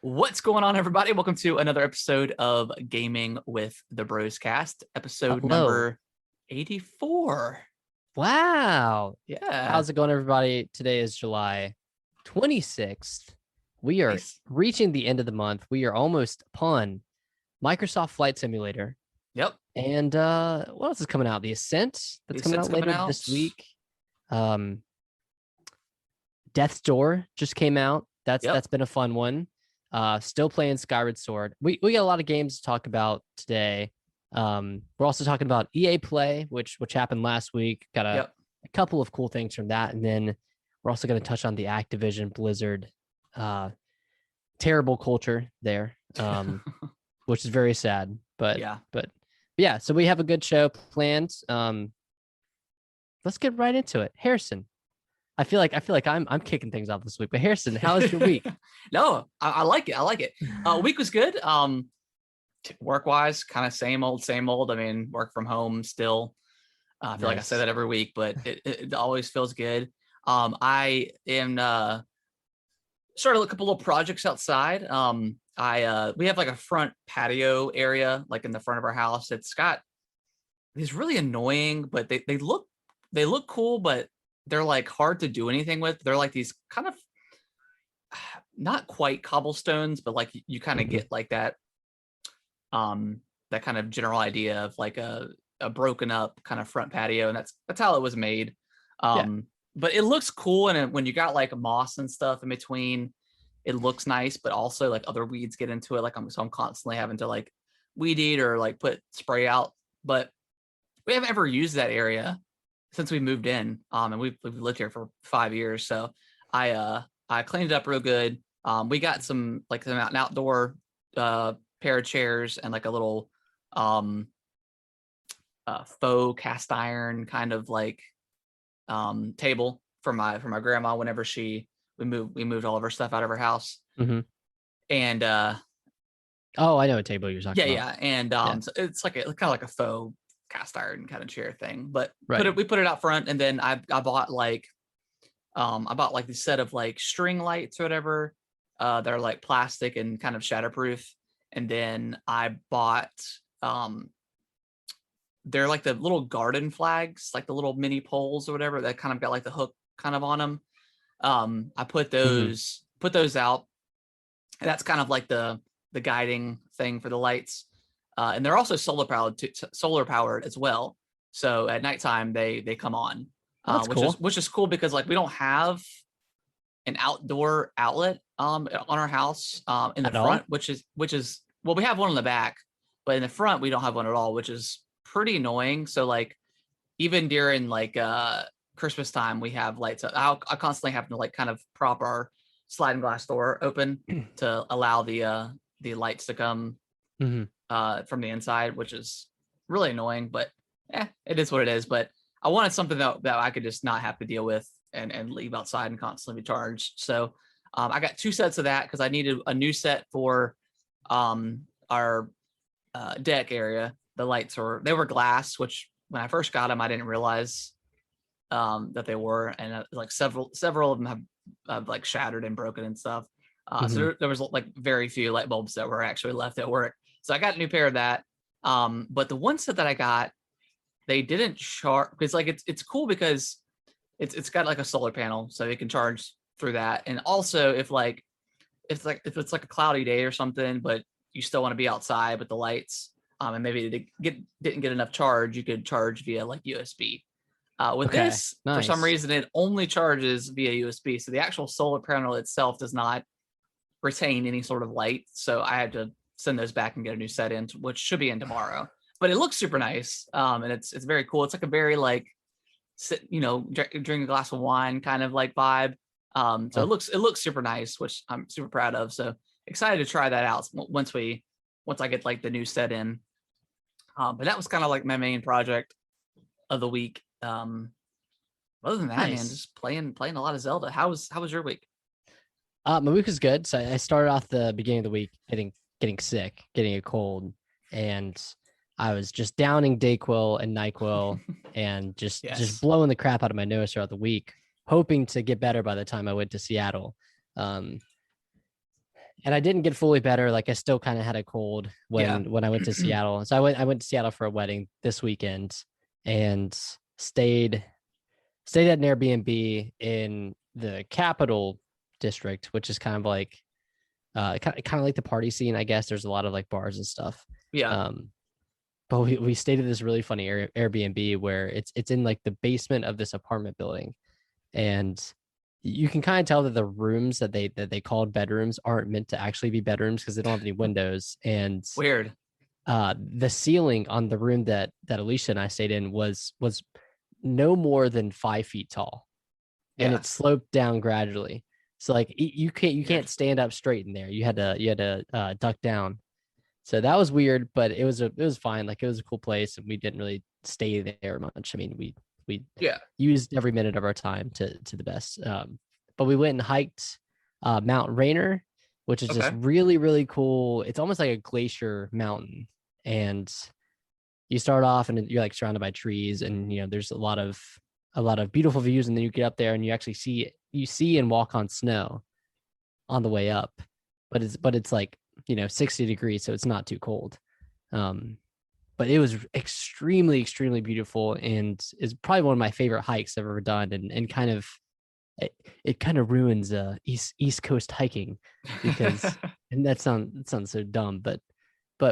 What's going on, everybody? Welcome to another episode of Gaming with the Bros Cast, episode Hello. number 84. Wow. Yeah. How's it going, everybody? Today is July 26th. We are Nice. reaching the end of the month. We are almost upon Microsoft Flight Simulator. Yep. And what else is coming out? The Ascent that's coming out later this week. Death's Door just came out. That's been a fun one. Still playing Skyward Sword. We got a lot of games to talk about today. We're also talking about EA Play, which happened last week. Got a couple of cool things from that, and then we're also going to touch on the Activision Blizzard terrible culture there, which is very sad. But yeah. So we have a good show planned. Let's get right into it. Harrison, I feel like I'm kicking things off this week. But Harrison, how was your week? No, I like it. Week was good. Work wise, kind of same old. I mean, work from home still. I feel like I say that every week, but it always feels good. I am started a couple little projects outside. We have like a front patio area, like in the front of our house. It's got these really annoying, but they look cool, but they're like hard to do anything with. They're like these kind of not quite cobblestones, but like you kind of get like that kind of general idea of like a broken up kind of front patio, and that's how it was made. But it looks cool, and when you got like moss and stuff in between, it looks nice, but also like other weeds get into it. Like I'm constantly having to like weed eat or like put spray out, but we haven't ever used that area since we moved in, and we've lived here for 5 years. So I cleaned it up real good. We got some an outdoor pair of chairs and like a little faux cast iron kind of like table for my grandma whenever we moved all of her stuff out of her house. Mm-hmm. And oh, I know what table you're talking about. Yeah. And so it's like kind of like a faux cast iron kind of chair thing, but we put it out front, and then I bought like this set of like string lights or whatever. They're like plastic and kind of shatterproof. And then I bought they're like the little garden flags, like the little mini poles or whatever that kind of got like the hook kind of on them. I put those out, and that's kind of like the guiding thing for the lights. And they're also solar powered as well. So at nighttime they come on, which is cool because like we don't have an outdoor outlet on our house in the front, which is well, we have one in the back, but in the front we don't have one at all, which is pretty annoying. So like even during like Christmas time, we have lights. I constantly have to like kind of prop our sliding glass door open to allow the lights to come from the inside, which is really annoying, but it is what it is. But I wanted something that I could just not have to deal with and leave outside and constantly be charged. So I got 2 sets of that because I needed a new set for our deck area. The lights they were glass, which when I first got them, I didn't realize that they were, and like several of them have like shattered and broken and stuff. So there was like very few light bulbs that were actually left at work. So I got a new pair of that. But the one set that I got, they didn't charge, because like it's cool because it's got like a solar panel, so it can charge through that. And also if it's like a cloudy day or something, but you still want to be outside with the lights, and maybe didn't get enough charge, you could charge via like USB. With this, for some reason, it only charges via USB. So the actual solar panel itself does not retain any sort of light. So I had to send those back and get a new set in, which should be in tomorrow. But it looks super nice, and it's very cool. It's like a very like drink a glass of wine kind of like vibe. So it looks super nice, which I'm super proud of. So excited to try that out once I get like the new set in. But that was kind of like my main project of the week. Other than that, man, just playing a lot of Zelda. How was your week? My week was good. So I started off the beginning of the week getting sick, getting a cold, and I was just downing Dayquil and NyQuil and just blowing the crap out of my nose throughout the week, hoping to get better by the time I went to Seattle. and I didn't get fully better. Like I still kind of had a cold when I went to Seattle. So I went to Seattle for a wedding this weekend and stayed at an Airbnb in the Capital District, which is kind of like kind of like the party scene, I guess. There's a lot of like bars and stuff. Yeah. But we stayed at this really funny Airbnb where it's in like the basement of this apartment building, and you can kind of tell that the rooms that they called bedrooms aren't meant to actually be bedrooms because they don't have any windows. And Weird. The ceiling on the room that Alicia and I stayed in was no more than 5 feet tall, and it sloped down gradually. So like you can't stand up straight in there. You had to duck down. So that was weird, but it was fine. Like it was a cool place, and we didn't really stay there much. I mean, we used every minute of our time to the best. But we went and hiked Mount Rainier, which is just really, really cool. It's almost like a glacier mountain, and you start off and you're like surrounded by trees, and there's a lot of beautiful views, and then you get up there and you actually see and walk on snow on the way up, but it's like 60 degrees, so it's not too cold. But it was extremely, extremely beautiful, and is probably one of my favorite hikes I've ever done, and kind of it kind of ruins East Coast hiking because and that sounds so dumb, but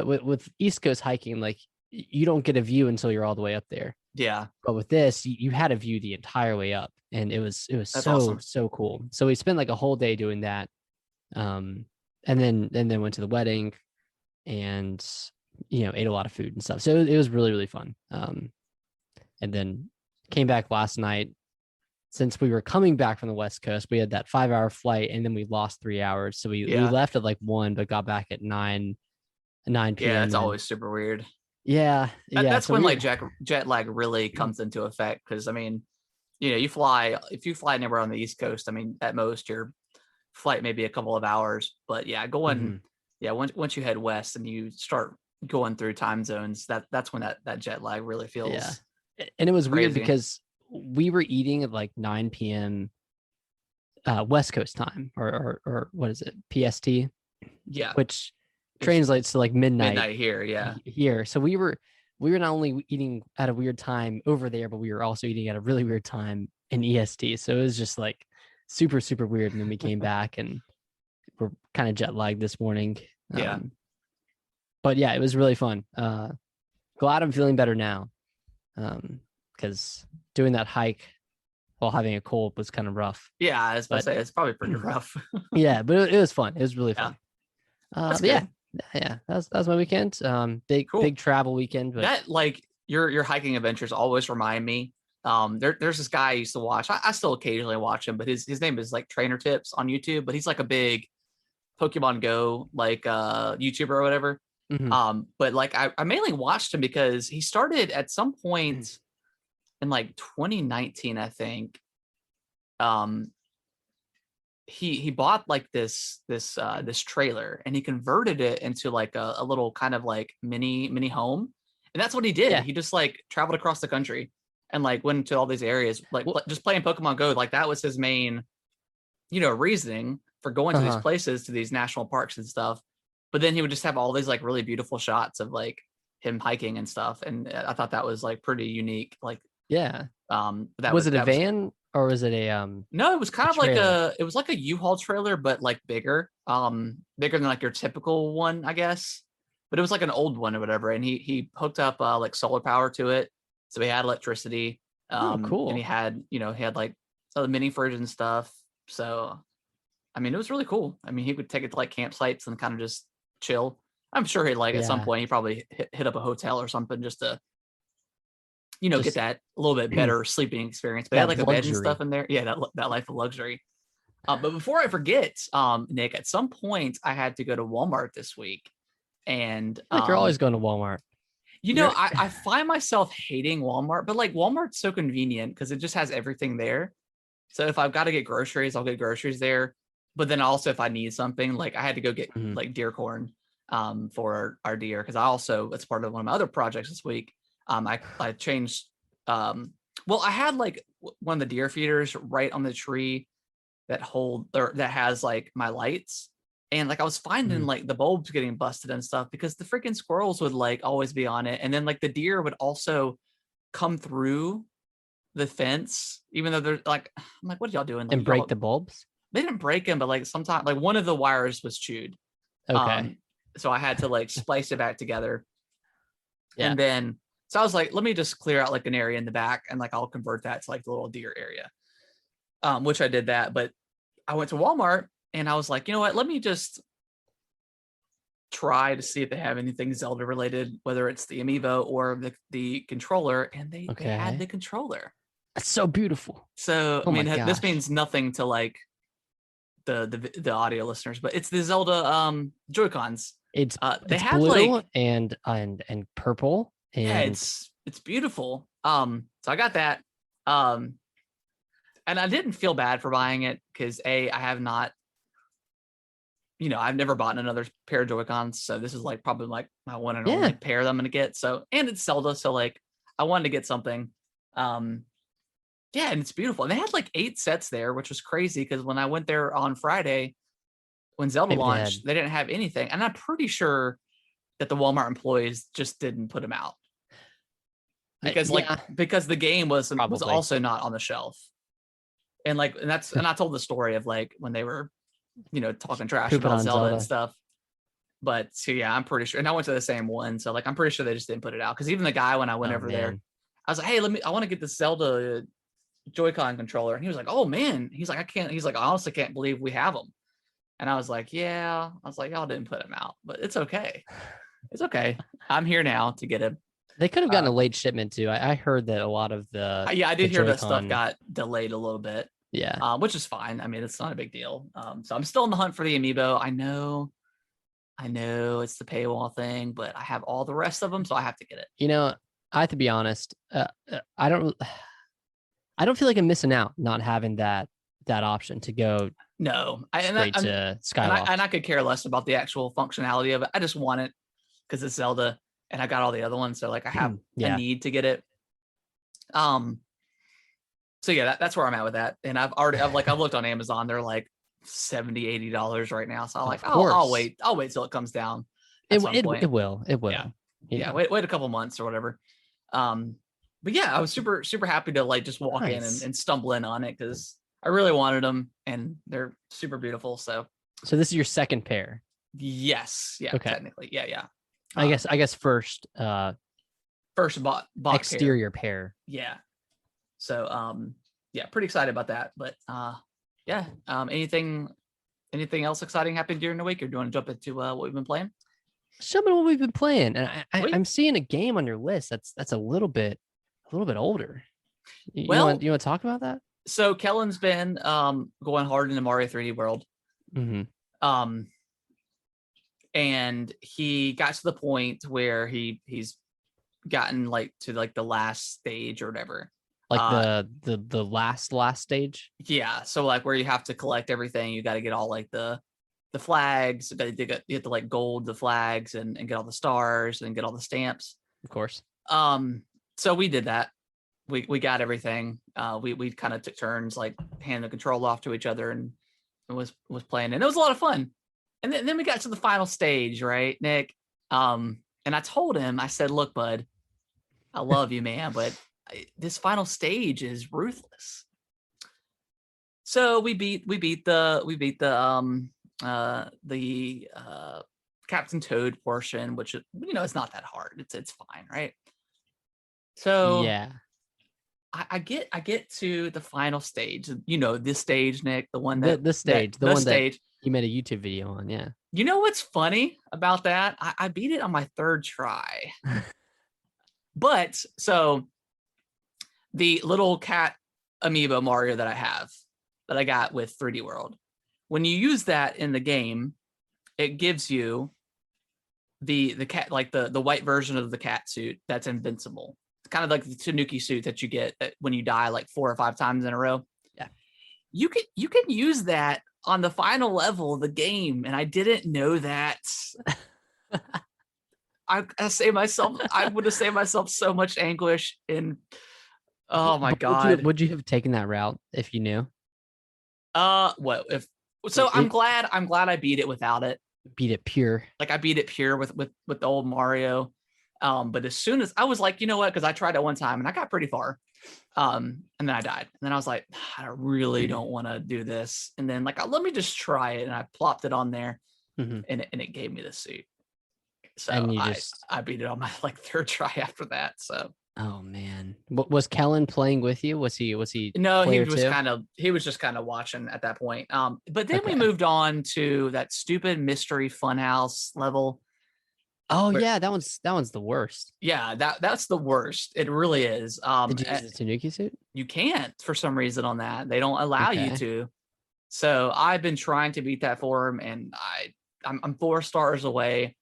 with East Coast hiking, like you don't get a view until you're all the way up there. Yeah. But with this, you had a view the entire way up, and it was That's so awesome. so cool. So we spent like a whole day doing that, and then went to the wedding, and ate a lot of food and stuff. So it was really, really fun. And then came back last night. Since we were coming back from the West Coast, we had that 5-hour flight, and then we lost 3 hours. So we left at like 1, but got back at 9 p.m. Yeah, it's always super weird. Yeah. That's when like jet lag really comes into effect, because I mean, if you fly anywhere on the East Coast, I mean, at most your flight may be a couple of hours, but once you head west and you start going through time zones, that's when that jet lag really feels and it was crazy. weird because we were eating at like 9 p.m. West Coast time, or what is it, PST, which translates to like midnight here. So we were not only eating at a weird time over there, but we were also eating at a really weird time in EST. So it was just like super, super weird. And then we came back and we're kind of jet lagged this morning. But yeah, it was really fun. Glad I'm feeling better now. Because doing that hike while having a cold was kind of rough. Yeah, I was about to say it's probably pretty rough. Yeah, but it was fun. It was really fun. That's good. Yeah, that was my weekend. Big travel weekend. But that, like, your hiking adventures always remind me. There's this guy I used to watch. I still occasionally watch him, but his name is like Trainer Tips on YouTube. But he's like a big Pokemon Go like YouTuber or whatever. Mm-hmm. But like I mainly watched him because he started at some point in like 2019, I think. He bought like this trailer, and he converted it into like a little kind of like mini home, and that's what he did. He just like traveled across the country and like went to all these areas, like just playing Pokemon Go. Like that was his main reasoning for going to these places, to these national parks and stuff. But then he would just have all these like really beautiful shots of like him hiking and stuff, and I thought that was like pretty unique. Like was it a van or was it a no, it was kind of like a U-Haul trailer, but like bigger than like your typical one, I guess. But it was like an old one or whatever, and he hooked up like solar power to it, so he had electricity. Cool. And he had like the mini fridge and stuff. So I mean, it was really cool. I mean, he would take it to like campsites and kind of just chill. I'm sure he'd like at some point he probably hit up a hotel or something just to get that a little bit better sleeping experience. But they had like a bed and stuff in there. Yeah, that life of luxury. But before I forget, Nick, at some point I had to go to Walmart this week, and you're always going to Walmart. I find myself hating Walmart, but like Walmart's so convenient because it just has everything there. So if I've got to get groceries, I'll get groceries there. But then also if I need something, like I had to go get like deer corn for our deer, because I also, it's part of one of my other projects this week. I changed. I had like one of the deer feeders right on the tree that has like my lights, And like I was finding like the bulbs getting busted and stuff because the freaking squirrels would like always be on it. And then like the deer would also come through the fence, even though they're like, I'm like, what are y'all doing? Like, And break the bulbs? They didn't break them, but like sometimes like one of the wires was chewed. Okay. So I had to like splice it back together. Yeah. And then so I was like, let me just clear out like an area in the back and like I'll convert that to like the little deer area. Which I did that, but I went to Walmart and I was like, you know what, let me just try to see if they have anything Zelda related, whether it's the amiibo or the controller, and they had the controller. That's so beautiful. So I mean, this means nothing to like the audio listeners, but it's the Zelda Joy-Cons. It's they have blue like and purple. And yeah, it's beautiful. So I got that. And I didn't feel bad for buying it because I have not, I've never bought another pair of Joy-Cons. So this is like probably like my one and only pair that I'm gonna get. So, and it's Zelda, so like I wanted to get something. Yeah, and it's beautiful. And they had like 8 sets there, which was crazy because when I went there on Friday, when Zelda launched, they didn't have anything. And I'm pretty sure that the Walmart employees just didn't put them out. Because because the game was also not on the shelf. And like, and I told the story of like when they were, talking trash about Zelda and stuff. But so yeah, I'm pretty sure. And I went to the same one. So like, I'm pretty sure they just didn't put it out. Cause even the guy, when I went over there, I was like, hey, I want to get this Zelda Joy-Con controller. And he was like, oh man, he's like, I honestly can't believe we have them. And I was like, yeah, y'all didn't put them out, but it's okay. It's okay. I'm here now to get him. They could have gotten a late shipment too. I heard that a lot of the I did hear that stuff got delayed a little bit. Yeah. Which is fine. I mean, it's not a big deal. So I'm still in the hunt for the amiibo. I know it's the paywall thing, but I have all the rest of them, so I have to get it. I have to be honest. I don't feel like I'm missing out not having that option to go. No, straight to Skyward. And I could care less about the actual functionality of it. I just want it because it's Zelda, and I got all the other ones, so like I have a need to get it. So yeah, that's where I'm at with that. And I've looked on Amazon. They're like $70-$80 right now. So I'm like, I'll wait till it comes down. It will. Yeah. Wait a couple months or whatever. But yeah, I was super, super happy to like just walk in and stumble in on it because I really wanted them and they're super beautiful. So this is your second pair. Yes. Yeah. Okay. Technically. Yeah. I guess first bought exterior pair. Yeah. So yeah, pretty excited about that. But yeah. Anything else exciting happened during the week, or do you want to jump into what we've been playing? Some of what we've been playing, and I'm seeing a game on your list that's a little bit older. You want to talk about that? So Kellen's been going hard into Mario 3D World. Mm-hmm. And he got to the point where he's gotten like to like the last stage or whatever. Like the last stage. Yeah. So like where you have to collect everything, you got to get all like the flags. You have to like gold the flags and get all the stars and get all the stamps. Of course. So we did that. We got everything. We kind of took turns like handing the control off to each other and was playing, and it was a lot of fun. And then we got to the final stage, right, Nick? And I told him, I said, look, bud, I love you, man, but this final stage is ruthless. So we beat the Captain Toad portion, which it's not that hard. It's fine, right? So yeah, I get to the final stage. This stage, Nick, the one that the stage that you made a YouTube video on. Yeah. You know what's funny about that? I beat it on my 3rd try. But so the little cat amiibo Mario that I got with 3D World, when you use that in the game, it gives you the cat, like the white version of the cat suit that's invincible. It's kind of like the Tanuki suit that you get when you die like 4 or 5 times in a row. Yeah. You can use that on the final level of the game, and I didn't know that. I would have saved myself so much anguish. Oh my God. Would you have taken that route if you knew? What if So I'm glad I beat it without it. Beat it pure. Like I beat it pure with the old Mario. But as soon as I was like, you know what? Because I tried it one time and I got pretty far. And then I died. And then I was like, I really don't want to do this. And then like, let me just try it. And I plopped it on there, and it gave me the suit. So I beat it on my like third try after that. So. Oh man, was Kellen playing with you? Was he? No, he was just kind of watching at that point. But then we moved on to that stupid mystery funhouse level. Oh yeah, that one's the worst. Yeah, that's the worst. It really is. Did you use the Tanuki suit? You can't for some reason on that. They don't allow you to. So I've been trying to beat that for him, and I'm 4 stars away.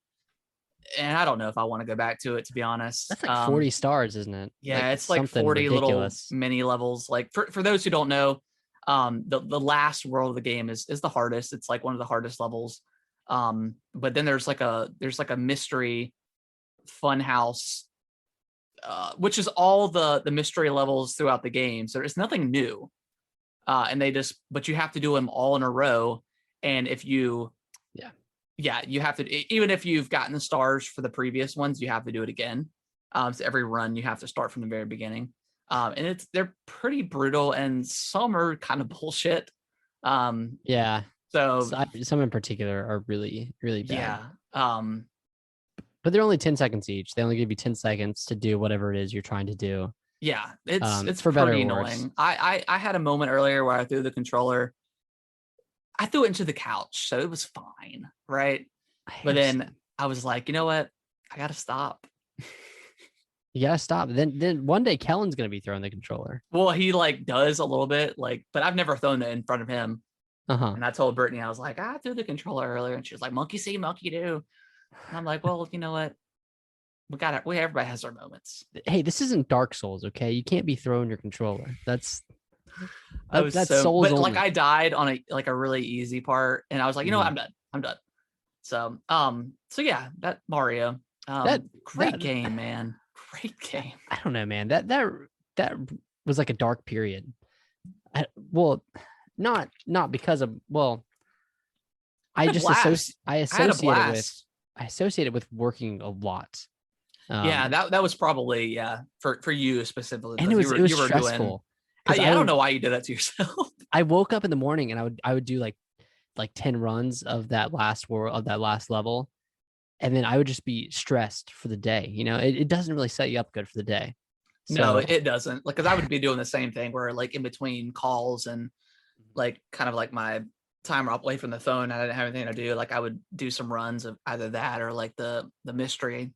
And I don't know if I want to go back to it, to be honest. That's like 40 stars, isn't it? Yeah, it's like 40 ridiculous little mini levels. Like for those who don't know, the last world of the game is the hardest. It's like one of the hardest levels. But then there's like a mystery fun house, which is all the mystery levels throughout the game. So there's nothing new. But you have to do them all in a row. And if you you have to, even if you've gotten the stars for the previous ones, you have to do it again. So every run you have to start from the very beginning. And they're pretty brutal, and some are kind of bullshit. So some in particular are really, really bad. Yeah. But they're only 10 seconds each. They only give you 10 seconds to do whatever it is you're trying to do. Yeah, it's for pretty better or annoying. worse. I had a moment earlier where I threw the controller. I threw it into the couch, so it was fine, right? But then I was like, you know what? I gotta stop. You gotta stop. Then one day Kellen's gonna be throwing the controller. Well, he like does a little bit, like, but I've never thrown it in front of him. And I told Brittany, I was like, I threw the controller earlier, and she was like, monkey see, monkey do. And I'm like, well, you know what? Everybody has their moments. Hey, this isn't Dark Souls, okay? You can't be throwing your controller. That's Souls. But like I died on a really easy part, and I was like, you know what? I'm done. So yeah, that Mario, great game, man. Great game. I don't know, man. That was like a dark period. Not because of I associate it with working a lot. Yeah, that was probably for you specifically, and it was stressful. I don't know why you did that to yourself. I woke up in the morning and I would do like 10 runs of that last level, and then I would just be stressed for the day. You know, it doesn't really set you up good for the day. So, no, it doesn't. Like, because I would be doing the same thing where like in between calls and like kind of like my timer away from the phone, I didn't have anything to do. Like I would do some runs of either that or like the mystery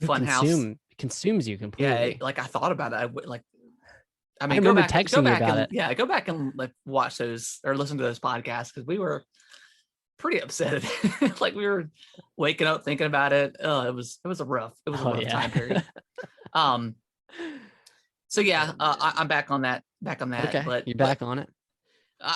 fun house. It consumes you completely. Yeah, like I thought about it. I remember texting you about it. Yeah, go back and like watch those or listen to those podcasts, because we were pretty upset. Like we were waking up thinking about it. Oh, it was a rough time period. So yeah, I'm back on that. Okay, but you're back on it.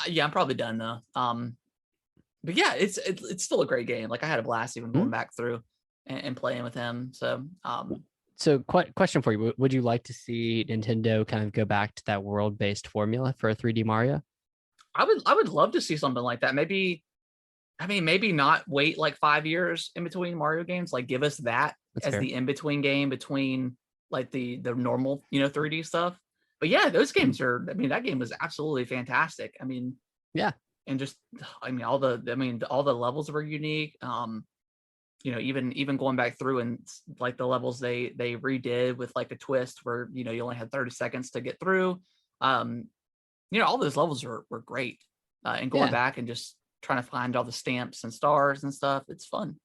Yeah, I'm probably done though. But yeah, it's still a great game. Like I had a blast even going back through and playing with him. So question for you: would you like to see Nintendo kind of go back to that world-based formula for a 3D Mario? I would love to see something like that. Maybe not wait like 5 years in between Mario games. Like give us that as the in-between game between like the normal 3D stuff. But yeah, those games are. That game was absolutely fantastic. Yeah, and just all the levels were unique. Even going back through and like the levels they redid with like a twist where you only had 30 seconds to get through. All those levels were great. And going back and just trying to find all the stamps and stars and stuff, it's fun.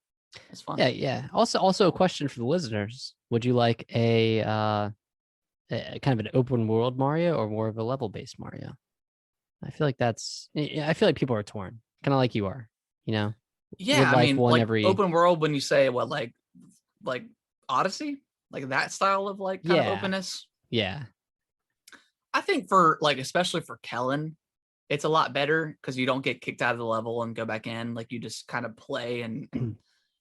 Yeah. Also a question for the listeners: would you like a kind of an open world Mario or more of a level based Mario? I feel like people are torn, kind of like you are. Yeah, open world, when you say what, like Odyssey, like that style of like kind of openness. Yeah, I think for like, especially for Kellen, it's a lot better because you don't get kicked out of the level and go back in. Like you just kind of play and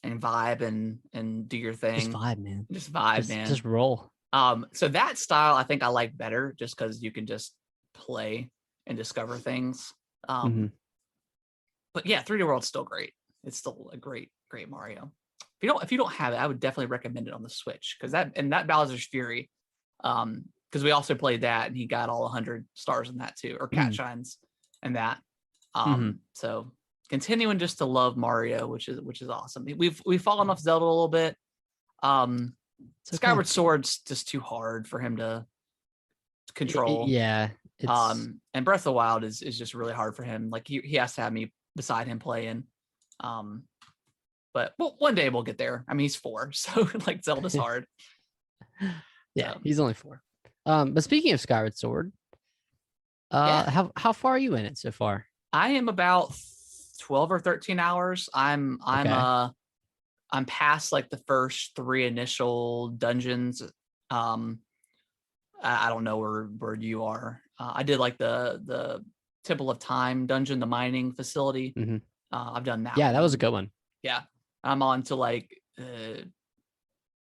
vibe and do your thing. Just vibe, man. Just roll. So that style I think I like better, just because you can just play and discover things. but yeah, 3D World's still great. It's still a great Mario. If you don't have it, I would definitely recommend it on the Switch, because that Bowser's Fury, because we also played that and he got all 100 stars in that too, or cat shines and that. So continuing just to love Mario, which is awesome. We've fallen off Zelda a little bit. Skyward Sword's just too hard for him to control. Yeah. And Breath of the Wild is just really hard for him. Like he has to have me beside him playing. But one day we'll get there. I mean, he's 4, so like Zelda's hard. Yeah, he's only 4. But speaking of Skyward Sword, how far are you in it so far? I am about 12 or 13 hours. I'm past like the first 3 initial dungeons. I don't know where you are. I did like the Temple of Time dungeon, the mining facility. I've done that. Yeah, that was a good one. Yeah, I'm on to like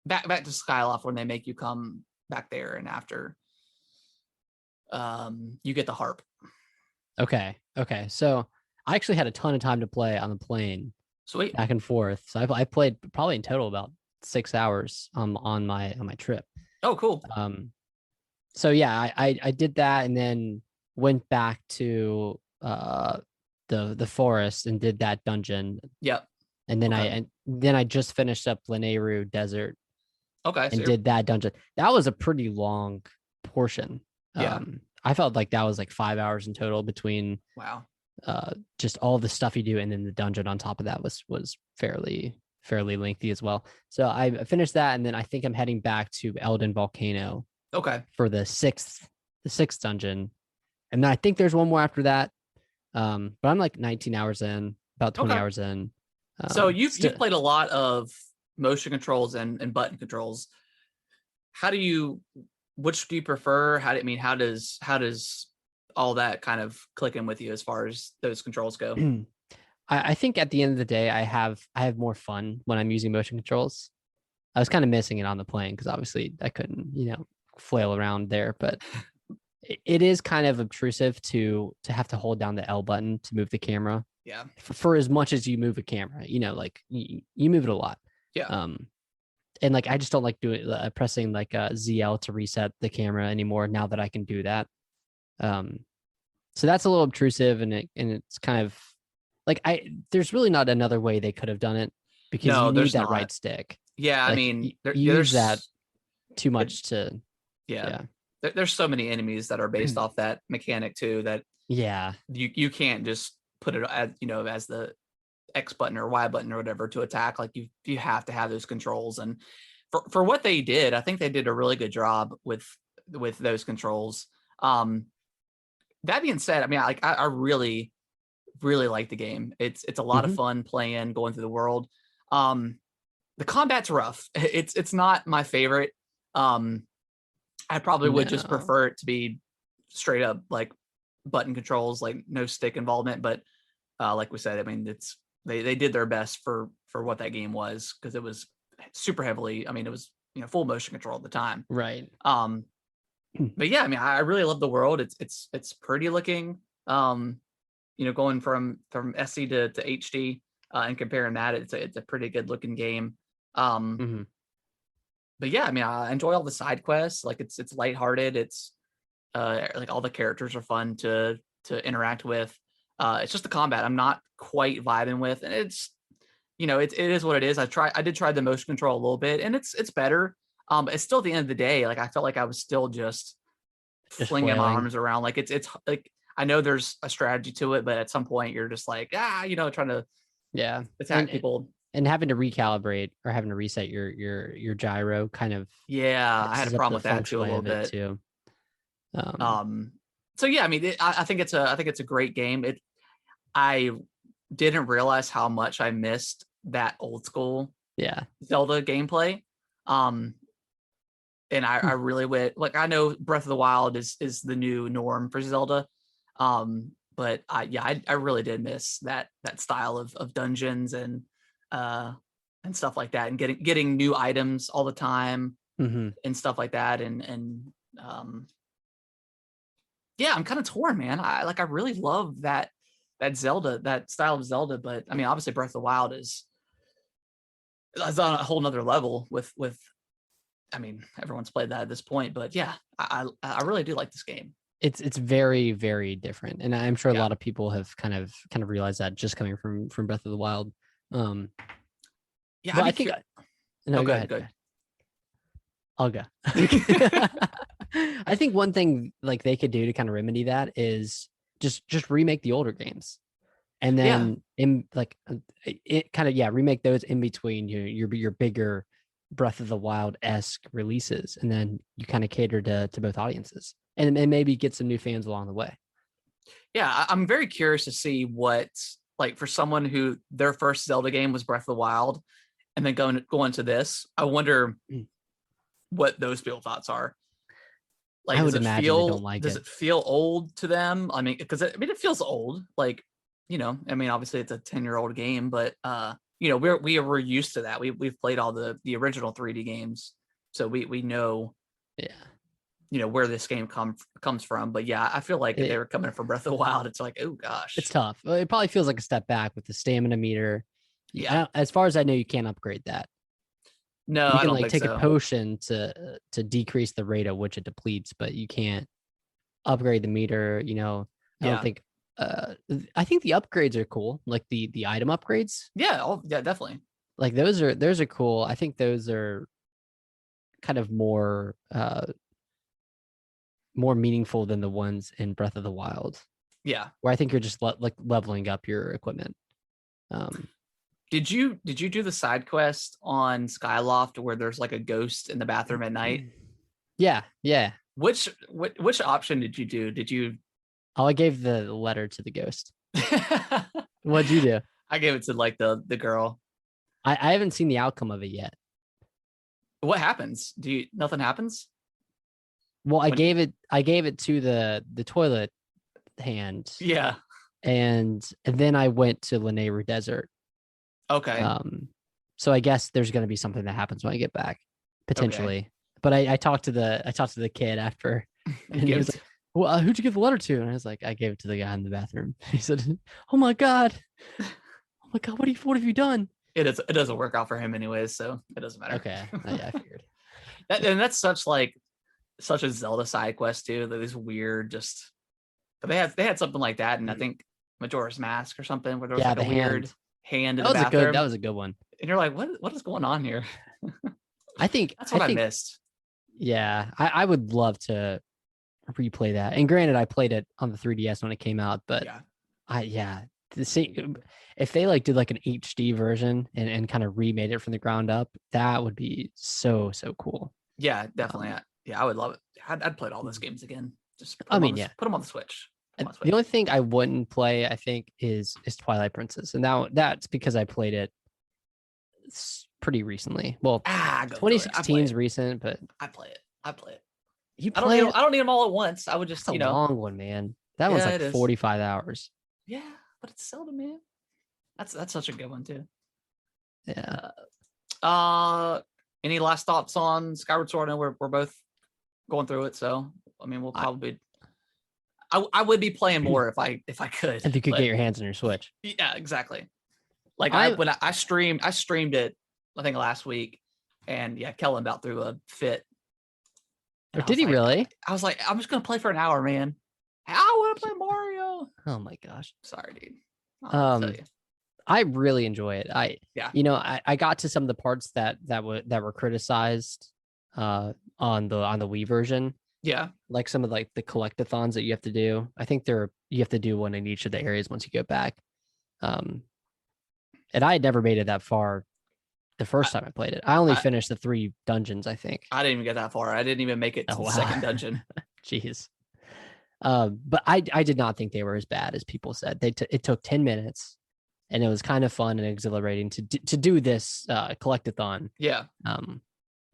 back to Skyloft when they make you come back there, and after you get the harp. Okay. So I actually had a ton of time to play on the plane. Sweet. Back and forth. So I played probably in total about 6 hours on my trip. Oh, cool. So yeah, I did that and then went back to the forest and did that dungeon. Yep. And then I just finished up Lanayru Desert. Okay. And did that dungeon. That was a pretty long portion. Yeah. I felt like that was like 5 hours in total between just all the stuff you do, and then the dungeon on top of that was fairly lengthy as well. So I finished that, and then I think I'm heading back to Elden Volcano. Okay. For the sixth dungeon, and then I think there's one more after that. But I'm like 19 hours in, about 20 hours in. So you've played a lot of motion controls and button controls. Which do you prefer? How does all that kind of click in with you as far as those controls go? I think at the end of the day, I have more fun when I'm using motion controls. I was kind of missing it on the plane because obviously I couldn't, flail around there, but it is kind of obtrusive to have to hold down the L button to move the camera. Yeah. For as much as you move a camera, like you move it a lot. Yeah. And like, I just don't like pressing like ZL to reset the camera anymore now that I can do that. So that's a little obtrusive, and it's kind of like there's really not another way they could have done it, because you need that right stick. Yeah. Like, I mean, you use that too much to. Yeah. There's so many enemies that are based off that mechanic too, that you can't just put it as the X button or Y button or whatever to attack. Like you have to have those controls, and for what they did, I think they did a really good job with those controls. That being said, I mean, I really like the game. It's a lot of fun playing, going through the world. The combat's rough. It's not my favorite. I probably would just prefer it to be straight up like button controls, like no stick involvement. But like we said, I mean, they did their best for what that game was, because it was super heavily. I mean, it was full motion control at the time. Right. But yeah, I mean, I really love the world. It's pretty looking. Going from SC to HD and comparing that, it's a pretty good looking game. But yeah, I mean, I enjoy all the side quests. Like it's lighthearted. It's like all the characters are fun to interact with. It's just the combat I'm not quite vibing with, and it's it is what it is. I did try the motion control a little bit, and it's better. But it's still, at the end of the day, like I felt like I was still just flinging my arms around. Like it's like, I know there's a strategy to it, but at some point you're just like trying to attack people. And having to recalibrate or having to reset your gyro kind of. Yeah, I had a problem with that too a little bit too. So yeah, I mean, I think it's a great game. I didn't realize how much I missed that old school Zelda gameplay. And I really would like. I know Breath of the Wild is the new norm for Zelda. But I really did miss that style of dungeons and stuff like that, and getting new items all the time and stuff like that. And I'm kind of torn, man. I really love that that style of Zelda. But I mean, obviously Breath of the Wild is on a whole nother level with I mean, everyone's played that at this point, but yeah, I really do like this game. It's very, very different, and I'm sure a Yeah. lot of people have kind of realized that just coming from Breath of the Wild. Yeah, but I think no, go ahead. Go ahead. I'll go. I think one thing like they could do to kind of remedy that is just remake the older games, and then it kind of remake those in between your bigger Breath of the Wild-esque releases, and then you kind of cater to both audiences, and maybe get some new fans along the way. Yeah, I'm very curious to see what, like, for someone who their first Zelda game was Breath of the Wild, and then going to this, I wonder what those people's thoughts are. Like, I would imagine they don't like does it. it feel old to them? I mean, because it feels old. Like, I mean, obviously it's a 10-year-old game, but we're used to that. We've played all the original 3D games, so we know, where this game comes from. But yeah, I feel like if they were coming from Breath of the Wild, it's like, oh gosh, it's tough. It probably feels like a step back with the stamina meter. Yeah, as far as I know, you can't upgrade that. No, you I can don't think take so. a potion to decrease the rate at which it depletes, but you can't upgrade the meter. I don't think. I think the upgrades are cool, like the item upgrades. Yeah, definitely. Like those are cool. I think those are kind of more meaningful than the ones in Breath of the Wild. Yeah, where I think you're just like leveling up your equipment. Did you do the side quest on Skyloft where there's like a ghost in the bathroom at night? Yeah. Which option did you do? Did you? Oh, I gave the letter to the ghost. What'd you do? I gave it to like the girl. I haven't seen the outcome of it yet. What happens? Nothing happens? Well, I gave it to the toilet hand. Yeah. And then I went to Lanayru Desert. Okay. So I guess there's going to be something that happens when I get back, potentially. Okay. But I talked to the kid after, and he was like, "Well, who'd you give the letter to?" And I was like, "I gave it to the guy in the bathroom." He said, "Oh my god, what have you done?" It doesn't work out for him anyways, so it doesn't matter. Okay, yeah, I figured. And that's such a Zelda side quest too. That is weird. But they had something like that, and I think Majora's Mask or something where there was like a weird hand in the bathroom. That was a good one. And you're like, what is going on here? I think that's what I missed. Yeah, I would love to replay that. And granted, I played it on the 3DS when it came out, but the same, if they like did like an HD version and kind of remade it from the ground up, that would be so cool. Yeah, definitely. I would love it. I'd play all those games again. Just put them on the Switch. The only thing I wouldn't play, I think, is Twilight Princess, and that's because I played it pretty recently. Well, 2016 is recent, but I play it. I don't need them all at once. I would just, a long one, man. That one's like 45 hours. Yeah, but it's Zelda, man. That's such a good one too. Yeah. Any last thoughts on Skyward Sword? I know we're both going through it, so I mean, we'll probably. I would be playing more if I could. If you could get your hands on your Switch. Yeah, exactly. Like when I streamed it, I think last week, and yeah, Kellen about threw a fit. Or did he really? I was like, I'm just gonna play for an hour, man. I want to play Mario. Oh my gosh. Sorry, dude. I'll tell you. I really enjoy it. I got to some of the parts that were criticized on the Wii version. Yeah. Like some of like the collectathons that you have to do. I think you have to do one in each of the areas once you go back. And I had never made it that far the first time I played it. I only finished the 3 dungeons, I think. I didn't even get that far. I didn't even make it to the second dungeon. Jeez. But I did not think they were as bad as people said. It took 10 minutes, and it was kind of fun and exhilarating to do this collectathon. Yeah.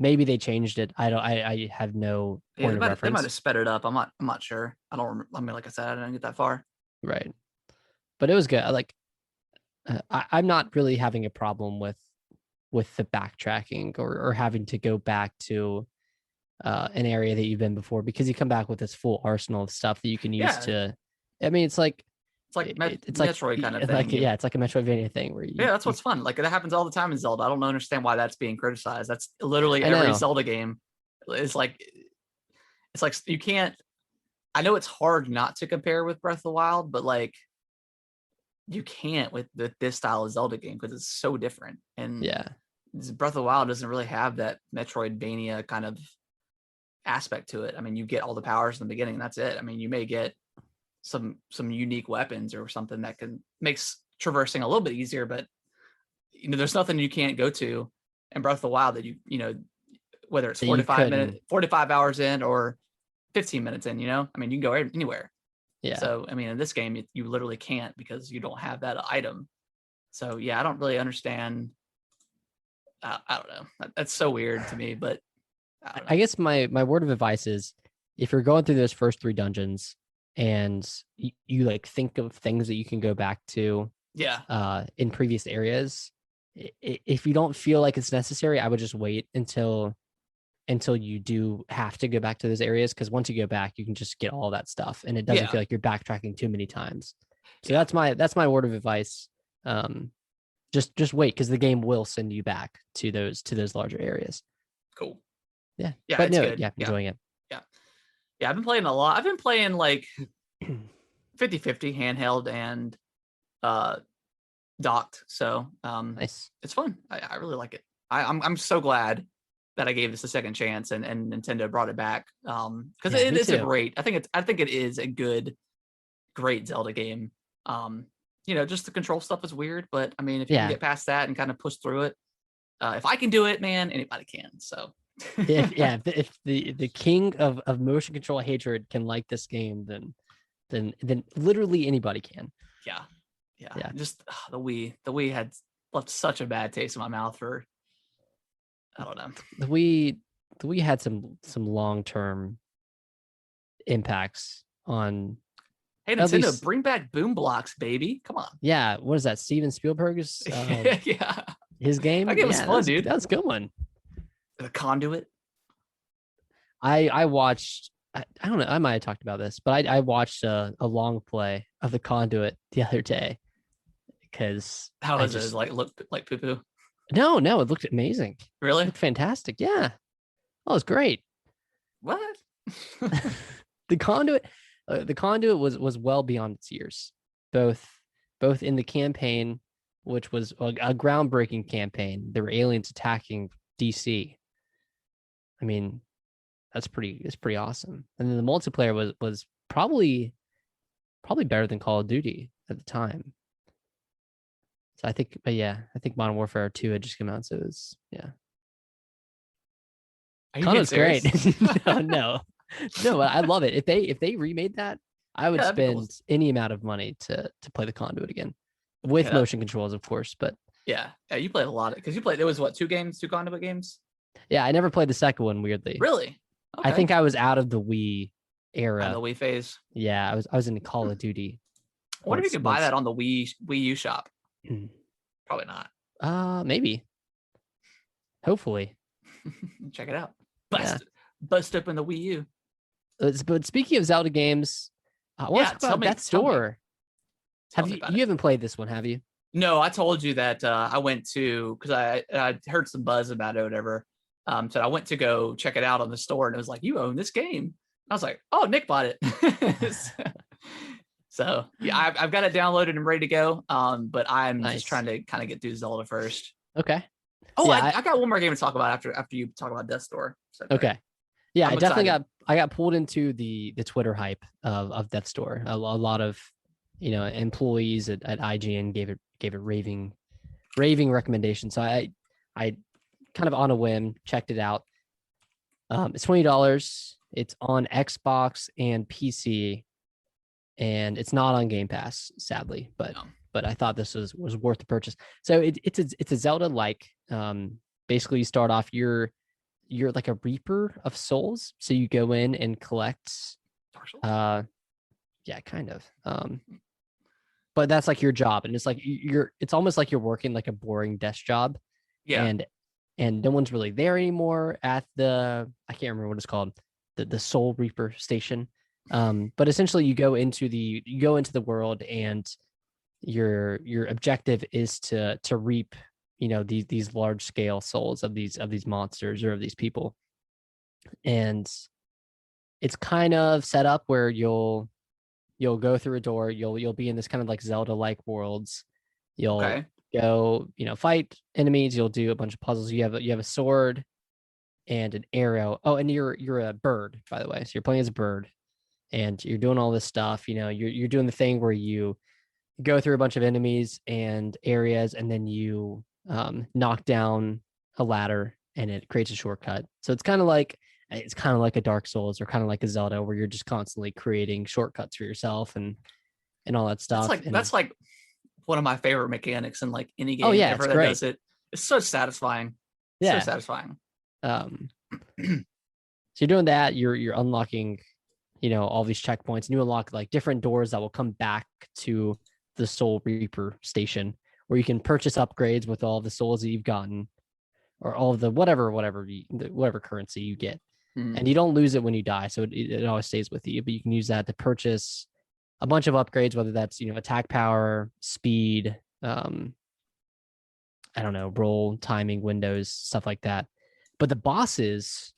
Maybe they changed it. I have no point of reference. They might have sped it up. I'm not sure. I don't remember. I mean, like I said, I didn't get that far. Right. But it was good. I'm not really having a problem with the backtracking or having to go back to an area that you've been before, because you come back with this full arsenal of stuff that you can use to. I mean, it's like It's like it's like Metroid kind of it's thing. like yeah, it's like a Metroidvania thing where yeah, that's what's fun. Like that happens all the time in Zelda. I don't understand why that's being criticized. That's literally I every know. Zelda game. It's like you can't. I know it's hard not to compare with Breath of the Wild, but like you can't with this style of Zelda game because it's so different. And Yeah. Breath of the Wild doesn't really have that Metroidvania kind of aspect to it. I mean, you get all the powers in the beginning, and that's it. I mean, you may get some unique weapons or something that makes traversing a little bit easier, but there's nothing you can't go to in Breath of the Wild that you know, whether it's 45 hours in or 15 minutes in, I mean, you can go anywhere. Yeah. So, I mean, in this game, you literally can't because you don't have that item. So, yeah, I don't really understand. I don't know. That's so weird to me, but I guess my word of advice is if you're going through those first 3 dungeons and you like think of things that you can go back to in previous areas, if you don't feel like it's necessary, I would just wait until you do have to go back to those areas, because once you go back, you can just get all that stuff and it doesn't feel like you're backtracking too many times. So that's my word of advice. Just wait, because the game will send you back to those larger areas. Cool. Yeah. Yeah. But it's no, good. yeah, enjoying it. Yeah. Yeah. I've been playing a lot. I've been playing like 50-50 handheld and docked. So Nice. it's fun. I really like it. I'm so glad that I gave this a second chance and Nintendo brought it back. Because it is a great, I think it is a great Zelda game. Just the control stuff is weird, but I mean, if you can get past that and kind of push through it, if I can do it, man, anybody can. So if the king of motion control hatred can like this game, then literally anybody can. Yeah. Just the Wii had left such a bad taste in my mouth for, I don't know. The Wii had some long-term impacts on. Hey, Nintendo, bring back Boom Blocks, baby. Come on. Yeah, what is that? Steven Spielberg's his game? That game was fun, dude. That was a good one. The Conduit. I watched, I don't know, I might have talked about this, but I watched a long play of the Conduit the other day because how was it? Like look like poo poo? No, it looked amazing. Really? It looked fantastic. Yeah. Oh, it was great. What? The Conduit was well beyond its years, both in the campaign, which was a groundbreaking campaign. There were aliens attacking DC. I mean, it's pretty awesome. And then the multiplayer was probably better than Call of Duty at the time. So I think Modern Warfare 2 had just come out, so it was Conduit's great. No, I love it. If they remade that, I would spend any amount of money to play the Conduit again, with motion controls, of course. But yeah, you played a lot of, because you played. There was what, 2 Conduit games? Yeah, I never played the second one. Weirdly, really? Okay. I think I was out of the Wii era. The Wii phase. Yeah, I was in Call of Duty. I wonder if you could buy that on the Wii U shop. Probably not. Maybe. Hopefully. Check it out. Bust open the Wii U. But speaking of Zelda games, I want to talk about Death's Door. You haven't played this one, have you? No, I told you that I went to, because I heard some buzz about it or whatever. So I went to go check it out on the store, and it was like, you own this game. I was like, oh, Nick bought it. So yeah, I've got it downloaded and ready to go. But I'm just trying to kind of get through Zelda first. Okay. Oh, yeah, I got one more game to talk about after you talk about Death's Door. So, okay. Yeah, I definitely got pulled into the Twitter hype of Death's Door. A lot of employees at IGN gave it raving recommendations. So I kind of on a whim checked it out. It's $20. It's on Xbox and PC, and it's not on Game Pass, sadly. But I thought this was worth the purchase. So it's a Zelda like. Basically, you start off you're like a reaper of souls. So you go in and collect. Yeah, kind of. But that's like your job, and it's like it's almost like you're working like a boring desk job. Yeah. And no one's really there anymore at the, I can't remember what it's called, the Soul Reaper station. But essentially you go into the world, and your objective is to reap, these large scale souls of these monsters or of these people. And it's kind of set up where you'll go through a door, you'll be in this kind of like Zelda like worlds. You'll Okay. go, fight enemies, you'll do a bunch of puzzles. You have a sword and an arrow. Oh, and you're a bird, by the way. So you're playing as a bird, and you're doing all this stuff. You're doing the thing where you go through a bunch of enemies and areas, and then you knock down a ladder, and it creates a shortcut. So it's kind of like a Dark Souls, or kind of like a Zelda, where you're just constantly creating shortcuts for yourself and all that stuff. That's like one of my favorite mechanics in like any game ever that great. does it. It's so satisfying. Yeah. So satisfying. So you're doing that. You're unlocking, all these checkpoints, and you unlock like different doors that will come back to the Soul Reaper station, where you can purchase upgrades with all the souls that you've gotten, or all of the whatever currency you get. And you don't lose it when you die, so it always stays with you. But you can use that to purchase a bunch of upgrades, whether that's attack power, speed, I don't know, roll timing, windows, stuff like that. But the bosses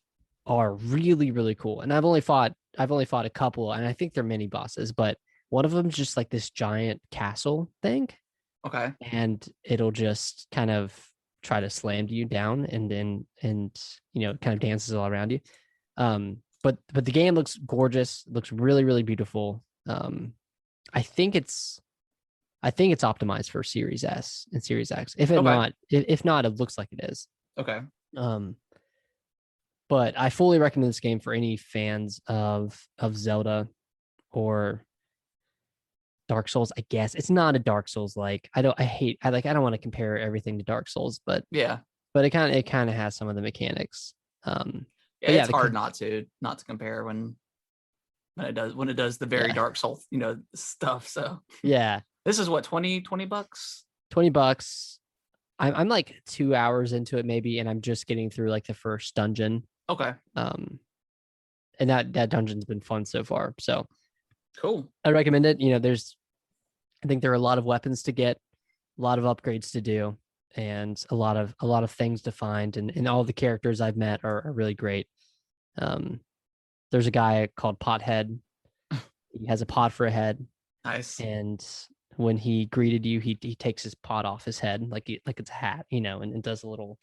are really, really cool. And I've only fought a couple, and I think they're mini bosses, but one of them is just like this giant castle thing. Okay. And it'll just kind of try to slam you down, and kind of dances all around you. But the game looks gorgeous, looks really, really beautiful. I think it's optimized for Series S and Series X. If not, it looks like it is. Okay. But I fully recommend this game for any fans of Zelda or Dark Souls. I guess it's not a Dark Souls like. I don't want to compare everything to Dark Souls, but yeah, but it kind of has some of the mechanics. It's hard not to compare when it does the very Dark Souls, stuff. So yeah, this is what, $20? $20. I'm like 2 hours into it maybe, and I'm just getting through like the first dungeon. Okay. And that dungeon's been fun so far. So cool. I recommend it. I think there are a lot of weapons to get, a lot of upgrades to do, and a lot of things to find. And all the characters I've met are really great. There's a guy called Pothead. He has a pot for a head. Nice. And when he greeted you, he takes his pot off his head like it's a hat, and does a little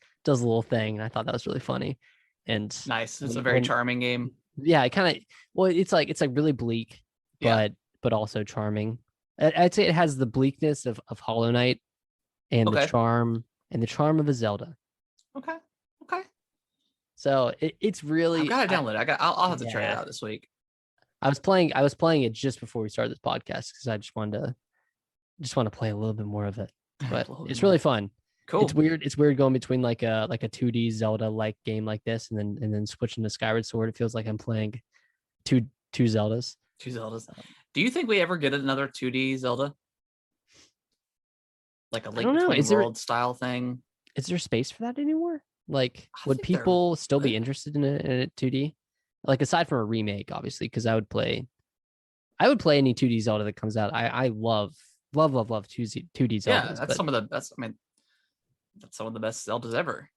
thing. And I thought that was really funny. And nice. It's a very charming game. Yeah, it's like really bleak, but also charming. I'd say it has the bleakness of Hollow Knight and the charm of a Zelda. Okay. So it's really. I've got to download it. I'll have to try it out this week. I was playing it just before we started this podcast because I just want to play a little bit more of it. But it's really fun. Cool. It's weird. It's weird going between like a 2D Zelda like game like this, and then switching to Skyward Sword. It feels like I'm playing two Zeldas. Two Zeldas. Do you think we ever get another 2D Zelda? Like a Link Between Worlds style thing? Is there space for that anymore? Like, would people still be interested in a 2D? Like, aside from a remake, obviously, because I would play any 2D Zelda that comes out. I love 2D Zeldas. Yeah, that's some of the best. That's some of the best Zeldas ever.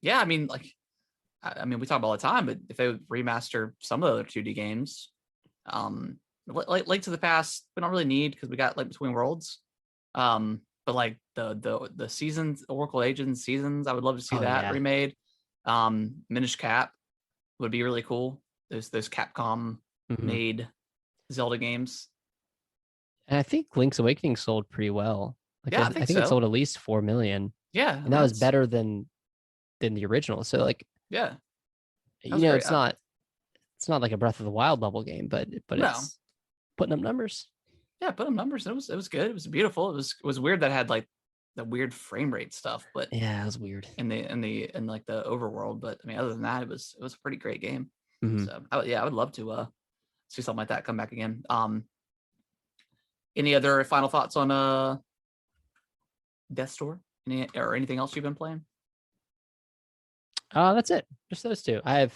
Yeah, I mean, we talk about all the time, but if they would remaster some of the other 2D games, like Link to the Past, we don't really need because we got Link Between Worlds. But like the seasons, Oracle Agents seasons, I would love to see that remade. Minish Cap would be really cool. Those Capcom made Zelda games. And I think Link's Awakening sold pretty well. Like, yeah, I think it sold at least 4 million. Yeah, and that was better than the original. So like, yeah, it's not like a Breath of the Wild level game, but it's putting up numbers. Yeah, put up numbers. It was good. It was beautiful. It was weird that it had like the weird frame rate stuff, but yeah, it was weird in like the overworld. But I mean, other than that, it was a pretty great game. So I would love to see something like that come back again. Any other final thoughts on Death's Door? Or anything else you've been playing? That's it. Just those two. I have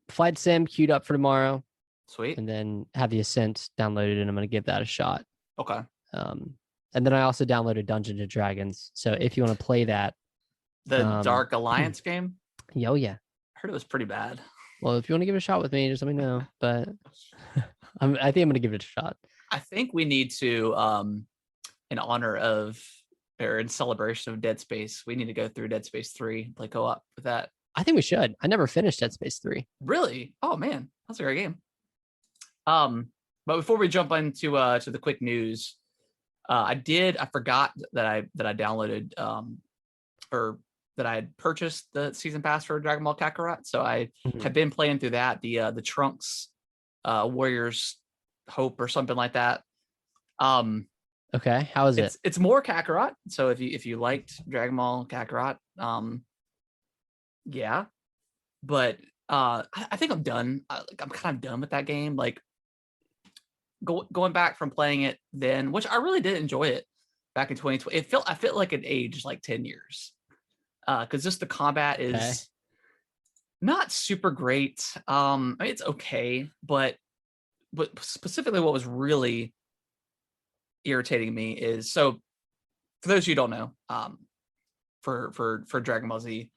Flight Sim queued up for tomorrow. Sweet. and then have the Ascent downloaded, and I'm going to give that a shot. Okay. And then I also downloaded Dungeons and Dragons. So if you want to play that, The Dark Alliance game. Oh yeah, I heard it was pretty bad. well, if you want to give it a shot with me, just let me know. But I think I'm going to give it a shot. I think we need to, in honor of or in celebration of Dead Space, we need to go through Dead Space 3, like co-op with that. I think we should. I never finished Dead Space 3. Really? Oh man, that's a great game. But before we jump into to the quick news, I forgot that I downloaded or that I had purchased the season pass for Dragon Ball Kakarot. So I have been playing through that, the Trunks Warriors Hope or something like that. Okay, how is it? It's more Kakarot. So if you liked Dragon Ball Kakarot, yeah. But I think I'm done. I'm kind of done with that game. Like going back from playing it then, which I really did enjoy it back in 2020. I felt like it aged like 10 years. Because just the combat is not super great. I mean, it's okay, but specifically what was really irritating me is, so for those who don't know, for Dragon Ball Z,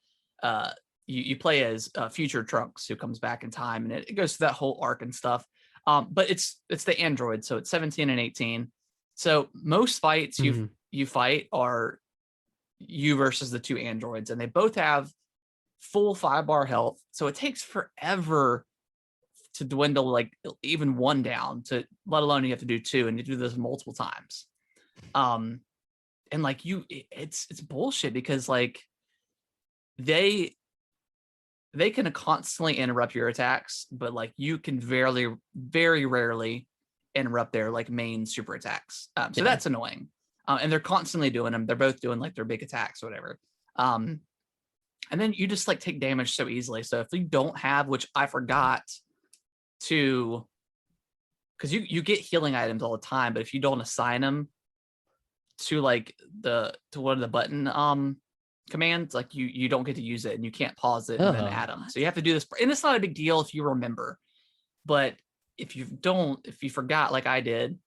you play as future Trunks who comes back in time, and it goes through that whole arc and stuff. But it's the android, so it's 17 and 18. So most fights you fight are you versus the two androids, and they both have full 5-bar health. So it takes forever to dwindle like even one down, to let alone you have to do two, and you do this multiple times. And like it's bullshit, because like they can constantly interrupt your attacks, but like you can very rarely interrupt their like main super attacks. So that's annoying. And they're constantly doing them. They're both doing like their big attacks or whatever. And then you just like take damage so easily. So if you don't have, which I forgot to, because you get healing items all the time, but if you don't assign them to like to one of the button commands, like you don't get to use it, and you can't pause it and then add them. So you have to do this, and it's not a big deal if you remember, but if you forgot like I did,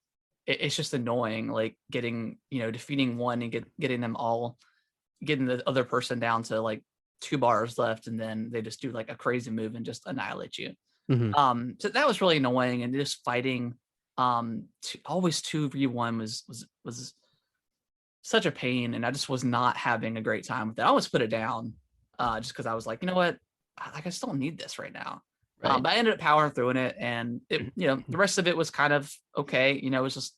it's just annoying, like defeating one and getting the other person down to like 2 bars left, and then they just do like a crazy move and just annihilate you. So that was really annoying, and just fighting always 2v1 was such a pain, and I just was not having a great time with it. I almost put it down just because I was like, you know what, I just don't need this right now. But I ended up powering through it, and it, the rest of it was kind of okay. It was just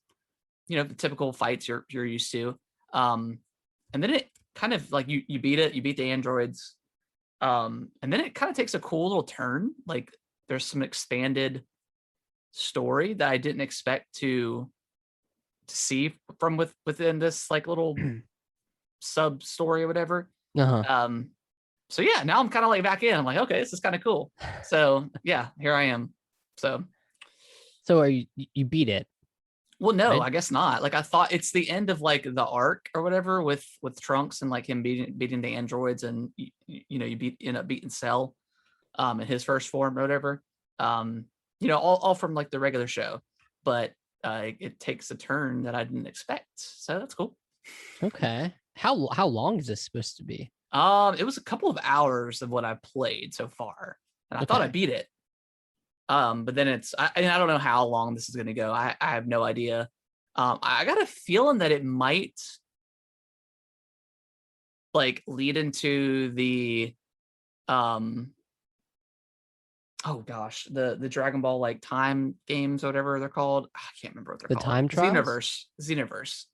the typical fights you're used to. And then it kind of like you beat the androids, and then it kind of takes a cool little turn. Like there's some expanded story that I didn't expect to see from within this like little sub story or whatever. So yeah, now I'm kind of like back in. I'm like, okay, this is kind of cool. So yeah, here I am. So are you beat it? Well, no, right? I guess not. Like I thought it's the end of like the arc or whatever with Trunks and like him beating the androids, and you end up beating Cell in his first form or whatever. All from like the regular show, but it takes a turn that I didn't expect. So that's cool. Okay. How long is this supposed to be? It was a couple of hours of what I've played so far, and I thought I beat it. But then I don't know how long this is going to go. I have no idea. I got a feeling that it might like lead into the, oh gosh, the Dragon Ball like time games or whatever they're called. I can't remember what they're called. Time trials? Xenoverse.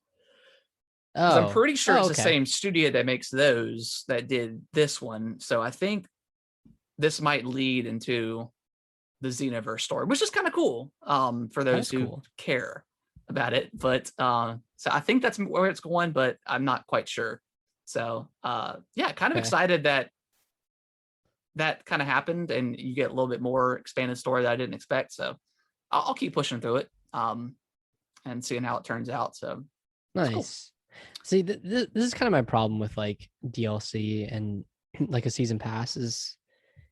Oh, I'm pretty sure it's the same studio that makes those that did this one. So I think this might lead into the Xenoverse story, which is kind of cool for those who care about it. But so I think that's where it's going, but I'm not quite sure. So yeah, kind of excited that kind of happened, and you get a little bit more expanded story that I didn't expect. So I'll keep pushing through it and seeing how it turns out. So nice. Cool. See, this is kind of my problem with like DLC and like a season pass is,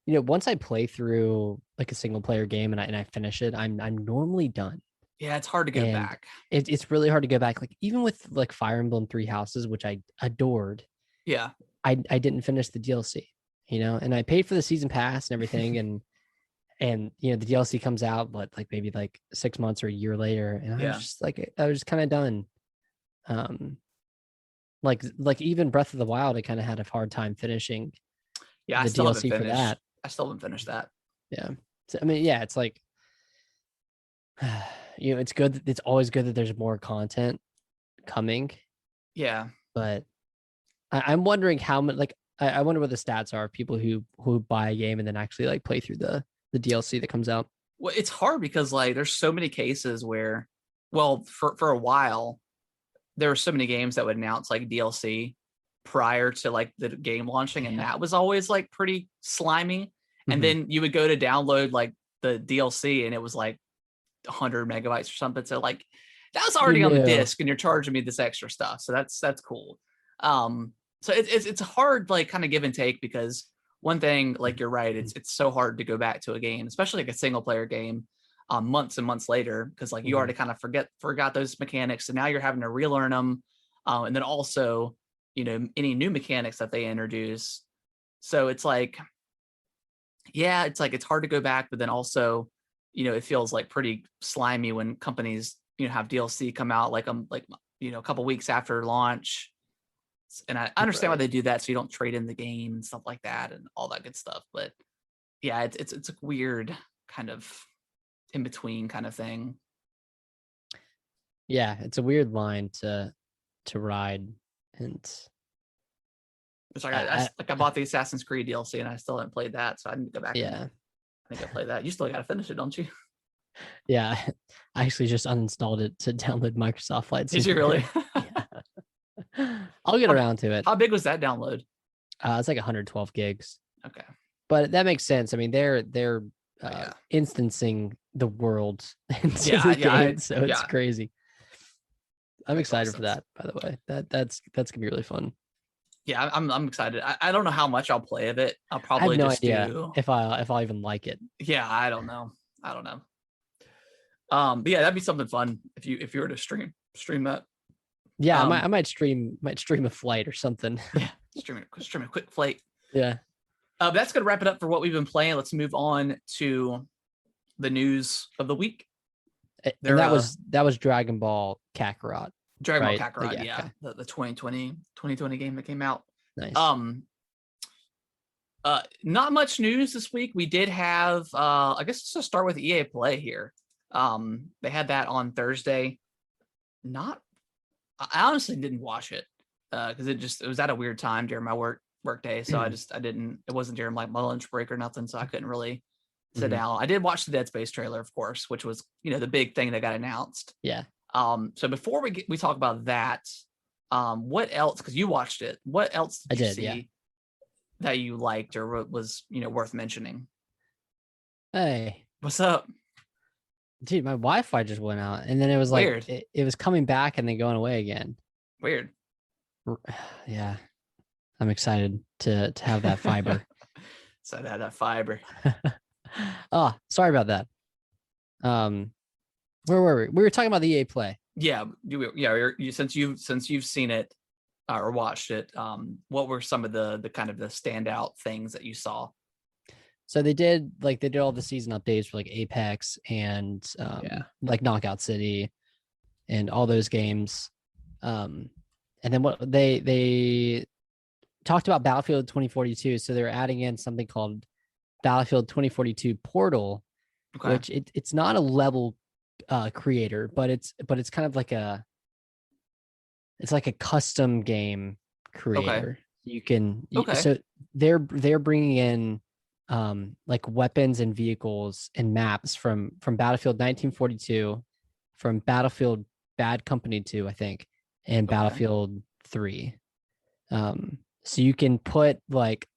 once I play through like a single player game and I finish it, I'm normally done. Yeah, it's hard to go And back. it's really hard to go back. Like even with like Fire Emblem Three Houses, which I adored, Yeah. I didn't finish the DLC, and I paid for the season pass and everything, and the DLC comes out, but like maybe like 6 months or a year later, and Yeah. I was just kind of done. Like even Breath of the Wild, I kind of had a hard time finishing Yeah, I the still haven't DLC for finished. that. I still haven't finished that. Yeah. So, I mean, yeah, it's like, it's good. It's always good that there's more content coming, Yeah. but I'm wondering how much, like, I wonder what the stats are of people who buy a game and then actually like play through the DLC that comes out. Well, it's hard because like there's so many cases where, well, for a while, there were so many games that would announce like DLC prior to like the game launching, and that was always like pretty slimy. And then you would go to download like the DLC, and it was like 100 megabytes or something. So like that was already on the disc, and you're charging me this extra stuff. So that's cool. So it's a hard like kind of give and take, because one thing, like you're right, it's so hard to go back to a game, especially like a single player game, months and months later, because like you already kind of forgot those mechanics, and now you're having to relearn them, and then also any new mechanics that they introduce. So it's like, yeah, it's like it's hard to go back, but then also it feels like pretty slimy when companies have DLC come out like a couple weeks after launch. And I understand why they do that, so you don't trade in the game and stuff like that and all that good stuff. But yeah, it's a weird kind of in between kind of thing. Yeah, it's a weird line to ride, and it's like I bought the Assassin's Creed DLC and I still haven't played that, so I need to go back. Yeah, I think I play that. You still got to finish it, don't you? Yeah, I actually just uninstalled it to download Microsoft Flight Simulator. Did you really? I'll get around to it. How big was that download? It's like 112 gigs. Okay, but that makes sense. I mean, they're instancing the world into the game, so it's crazy. I'm excited for that. By the way, that's gonna be really fun. Yeah, I'm excited. I don't know how much I'll play of it. I'll probably I have no idea if I'll even like it. Yeah, I don't know. But yeah, that'd be something fun if you were to stream that. Yeah, I might stream a flight or something. Yeah, stream a quick flight. Yeah. That's gonna wrap it up for what we've been playing. Let's move on to the news of the week. And that was Dragon Ball Kakarot. Dragon Ball Kakarot, yeah. Okay. The 2020 game that came out. Nice. Not much news this week. We did have I guess let's just start with EA Play here. They had that on Thursday. I honestly didn't watch it because it was at a weird time during my work day, so I didn't. It wasn't during like my lunch break or nothing, so I couldn't really sit down. I did watch the Dead Space trailer, of course, which was the big thing that got announced. Yeah. So before we talk about that, what else? Because you watched it. What else did you see that you liked or was worth mentioning? Hey, what's up? Dude, my Wi-Fi just went out, and then it was like weird. It was coming back and then going away again. Weird. Yeah, I'm excited to have that fiber. So to have that fiber. Oh, sorry about that. Where were we? We were talking about the EA Play. Yeah, since you've seen it or watched it, what were some of the kind of the standout things that you saw? So they did all the season updates for like Apex and like Knockout City and all those games. And then what they talked about Battlefield 2042. So they're adding in something called Battlefield 2042 Portal, which it's not a level creator, but it's kind of like it's like a custom game creator. You can so they're bringing in like weapons and vehicles and maps from Battlefield 1942, from Battlefield Bad Company 2, I think, and Battlefield 3. So you can put like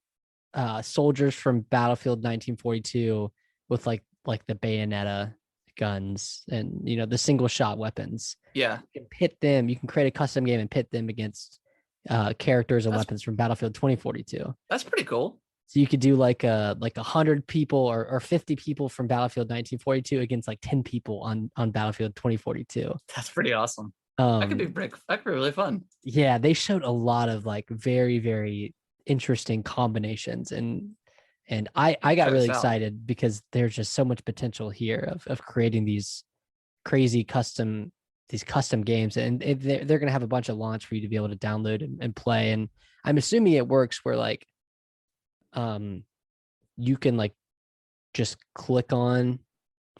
soldiers from Battlefield 1942 with like the Bayonetta guns and the single shot weapons. Yeah, you can pit them. You can create a custom game and pit them against characters and weapons from Battlefield 2042. That's pretty cool. So you could do like 100 people or 50 people from Battlefield 1942 against like 10 people on Battlefield 2042. That's pretty awesome. That could be really fun. Yeah, they showed a lot of like very, very interesting combinations, and I got really excited because there's just so much potential here of creating these crazy custom games, and they're gonna have a bunch of launch for you to be able to download and play. And I'm assuming it works where like you can like just click on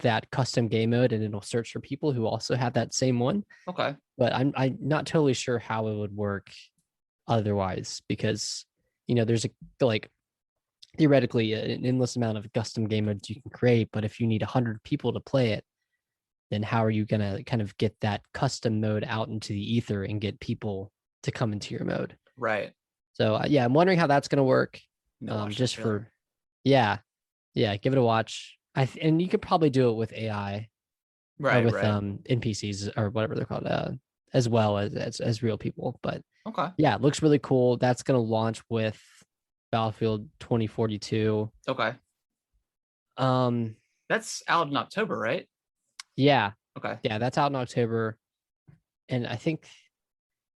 that custom game mode and it'll search for people who also have that same one. Okay. But I'm not totally sure how it would work otherwise, because there's like theoretically an endless amount of custom game modes you can create, but if you need 100 people to play it, then how are you gonna kind of get that custom mode out into the ether and get people to come into your mode? Right. So yeah, I'm wondering how that's gonna work. Just for yeah, give it a watch. And you could probably do it with AI, right? With right. NPCs or whatever they're called, as well as real people. But okay, yeah, it looks really cool. That's gonna launch with Battlefield 2042. Okay. That's out in October, right? Yeah. Okay. Yeah, that's out in October, and I think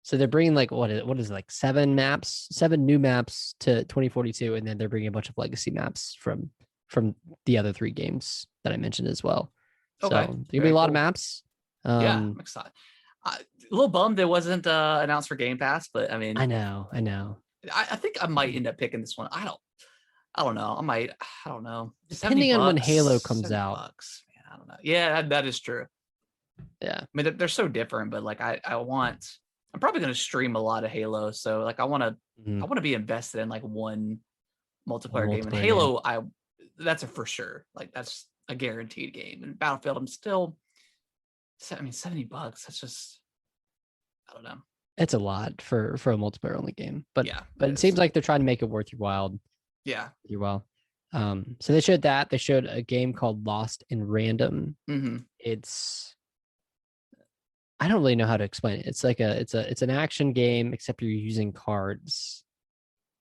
so. They're bringing like what is it, like 7 new maps to 2042, and then they're bringing a bunch of legacy maps from the other 3 games that I mentioned as well. Okay. So there's gonna be a lot of maps. Yeah, I'm excited. A little bummed it wasn't announced for Game Pass, but I mean, I know. I think I might end up picking this one. I don't know. I don't know. Depending on when Halo comes out. Bucks, man, I don't know. Yeah, that is true. Yeah. I mean, they're so different, but like I'm probably going to stream a lot of Halo. So like I want to be invested in like one multiplayer game. And Halo, that's a for sure. Like that's a guaranteed game. And Battlefield, I'm still, $70. That's just, I don't know. It's a lot for a multiplayer only game, but yeah, but it seems like they're trying to make it worth your while. Yeah. Your while. So they showed that. They showed a game called Lost in Random. It's, I don't really know how to explain it. It's like it's an action game, except you're using cards.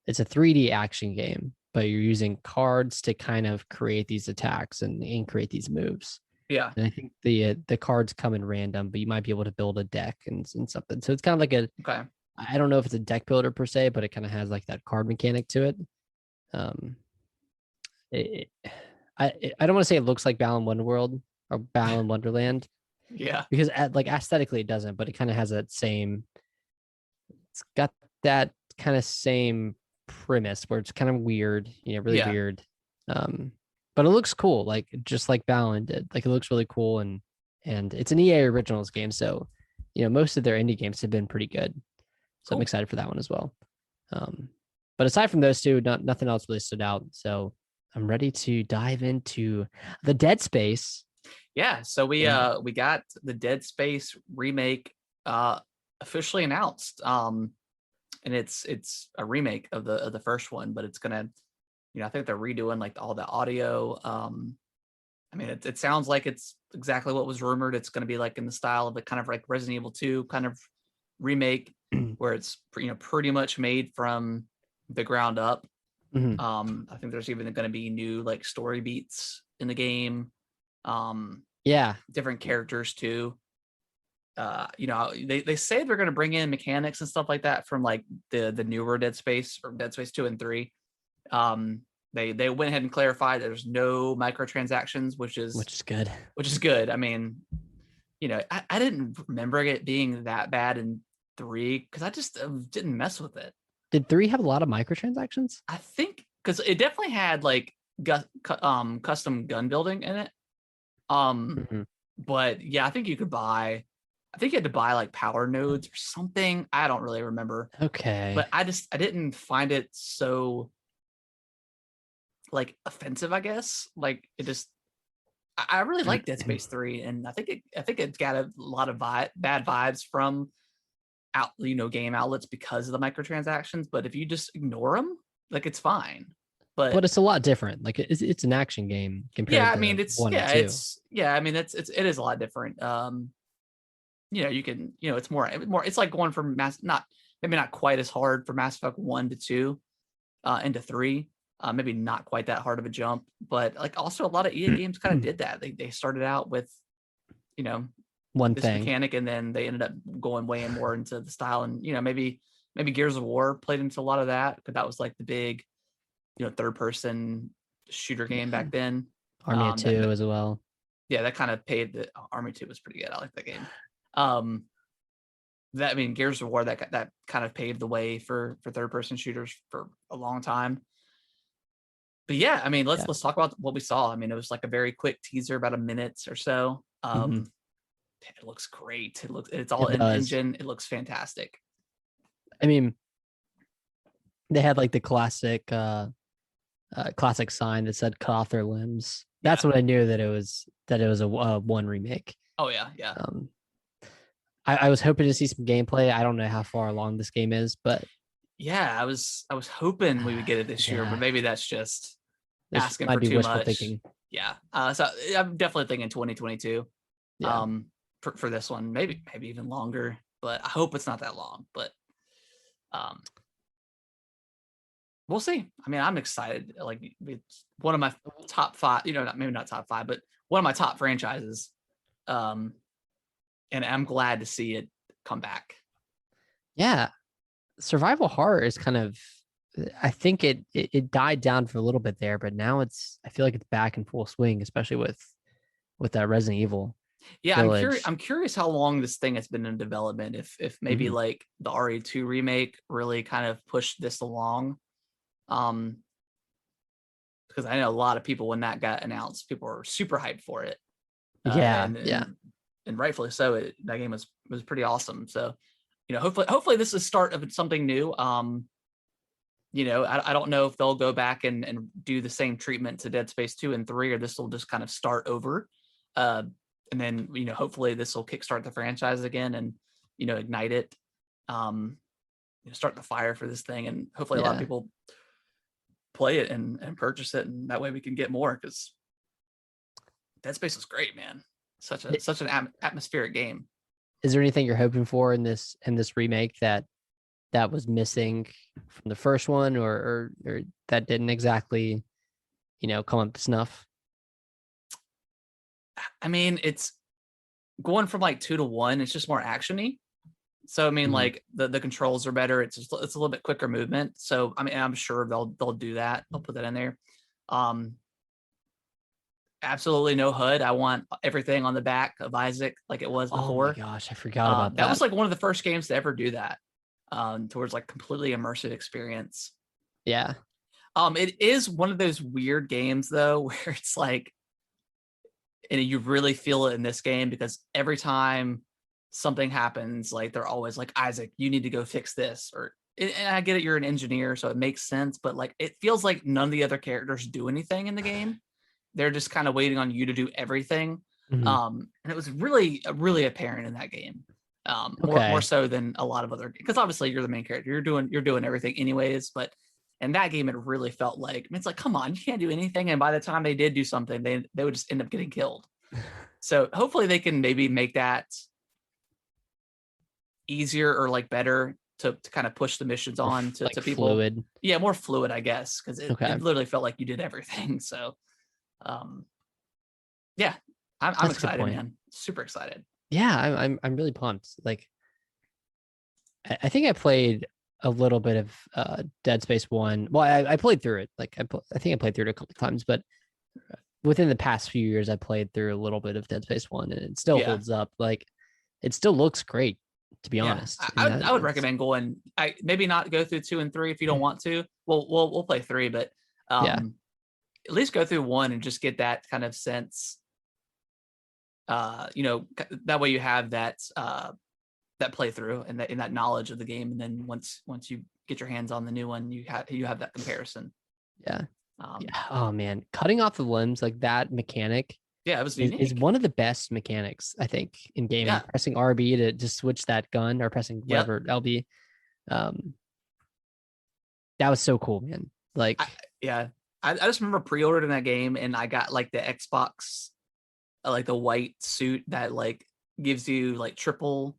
It's a 3D action game, but you're using cards to kind of create these attacks and create these moves. Yeah. And I think the cards come in random, but you might be able to build a deck and something. So it's kind of like I don't know if it's a deck builder per se, but it kind of has like that card mechanic to it. I don't want to say it looks like Balan Wonderworld or Balan Wonderland. Yeah. Because like aesthetically it doesn't, but it kind of has that same, it's got that kind of same premise where it's kind of weird, really weird. But it looks cool, like just like Balan did. Like it looks really cool, and it's an EA Originals game, so most of their indie games have been pretty good. So I'm excited for that one as well. But aside from those two, nothing else really stood out. So I'm ready to dive into the Dead Space. Yeah, so we got the Dead Space remake officially announced. And it's a remake of the first one, but it's gonna, I think they're redoing like all the audio. I mean, it sounds like it's exactly what was rumored. It's gonna be like in the style of the kind of like Resident Evil 2 kind of remake, where it's pretty much made from the ground up. I think there's even going to be new like story beats in the game. Different characters too. They say they're going to bring in mechanics and stuff like that from like the newer Dead Space or Dead Space 2 and 3. They went ahead and clarified there's no microtransactions, which is good. I mean, I didn't remember it being that bad in 3 because I just didn't mess with it. Did 3 have a lot of microtransactions? I think because it definitely had like custom gun building in it. But yeah, I think you had to buy like power nodes or something. I don't really remember. Okay. But I didn't find it so like offensive, I guess. Like it just, I really like Dead Space 3, and I think it got a lot of bad vibes from game outlets because of the microtransactions. But if you just ignore them, like it's fine. But it's a lot different. Like it's an action game compared to it's 1 and 2. It is a lot different. You can, it's more, it's like going from maybe not quite as hard for Mass Effect 1 to 2 into 3. Maybe not quite that hard of a jump, but like also a lot of EA games kind of did that. They started out with, you know, one this thing mechanic, and then they ended up going way more into the style. And maybe Gears of War played into a lot of that, because that was like the big, third person shooter game back then. Army of Two as well. Yeah, that kind of paid. The Army 2 was pretty good. I like that game. Gears of War, that kind of paved the way for third person shooters for a long time. But yeah, let's talk about what we saw. It was like a very quick teaser, about a minute or so. It looks great. It's all in engine. It looks fantastic. They had like the classic sign that said "cut off their limbs." That's what I knew, that it was a one remake. Oh yeah. I was hoping to see some gameplay. I don't know how far along this game is, but yeah, I was hoping we would get it this year, but maybe that's just asking for too much. Thinking. Yeah. So I'm definitely thinking 2022. Yeah. For this one, maybe even longer, but I hope it's not that long. But we'll see. I'm excited. Like, it's one of my top 5. Maybe not top 5, but one of my top franchises. And I'm glad to see it come back. Yeah, survival horror is kind of. I think it died down for a little bit there, but now I feel like it's back in full swing, especially with that Resident Evil. Yeah, I'm curious how long this thing has been in development. If maybe like the RE2 remake really kind of pushed this along. Because I know a lot of people, when that got announced, people were super hyped for it. And rightfully so. That game was pretty awesome. So, hopefully this is the start of something new. I don't know if they'll go back and do the same treatment to Dead Space 2 and 3, or this will just kind of start over. And then, hopefully this will kickstart the franchise again and, ignite it, start the fire for this thing. And hopefully a lot of people play it and purchase it. And that way we can get more, because Dead Space was great, man. Such an atmospheric game. Is there anything you're hoping for in this remake that was missing from the first one, or that didn't exactly, come up to snuff? It's going from like 2 to 1. It's just more actiony. So like the controls are better. It's a little bit quicker movement. So I'm sure they'll do that. They'll put that in there. Absolutely no HUD. I want everything on the back of Isaac like it was before. Oh my gosh, I forgot about that. That was like one of the first games to ever do that. Towards like completely immersive experience. Yeah. It is one of those weird games though, where it's like, and you really feel it in this game, because every time something happens, like they're always like, Isaac, you need to go fix this. And I get it, you're an engineer, so it makes sense, but like it feels like none of the other characters do anything in the game. They're just kind of waiting on you to do everything. And it was really apparent in that game. More so than a lot of other, because obviously you're the main character. You're doing everything anyways, but in that game, it really felt like, it's like, come on, you can't do anything. And by the time they did do something, they would just end up getting killed. So hopefully they can maybe make that easier, or like better to kind of push the missions on to people. Fluid. Yeah, more fluid, I guess, because it literally felt like you did everything. So, yeah, I'm excited, man. Super excited. Yeah, I'm really pumped. Like, I think I played a little bit of Dead Space 1. Well, I played through it. Like, I think I played through it a couple of times, but within the past few years, I played through a little bit of Dead Space 1, and it still holds up. Like, it still looks great, to be honest. I would recommend going. Maybe not go through 2 and 3 if you don't want to. We'll play 3, but at least go through 1 and just get that kind of sense. That way you have that playthrough and that knowledge of the game, and then once you get your hands on the new one, you have that comparison. Yeah. Oh man, cutting off the limbs, like that mechanic. Yeah, it was is one of the best mechanics, I think, in gaming. Yeah. Pressing RB to just switch that gun, or pressing whatever LB. That was so cool, man. Like, I just remember pre-ordering that game, and I got like the Xbox, like the white suit that like gives you like triple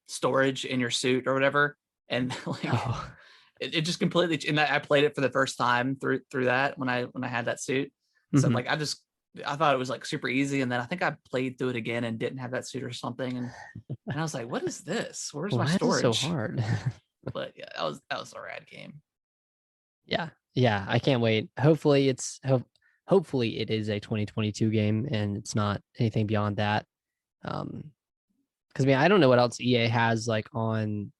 storage in your suit or whatever, and like it just completely, and I played it for the first time through that when I had that suit. So like I thought it was like super easy, and then I think I played through it again and didn't have that suit or something, and I was like, what is this? Where's my Why is it storage? so hard? But yeah, that was a rad game. Yeah, I can't wait. Hopefully hopefully it is a 2022 game and it's not anything beyond that. Because I mean, I don't know what else EA has like on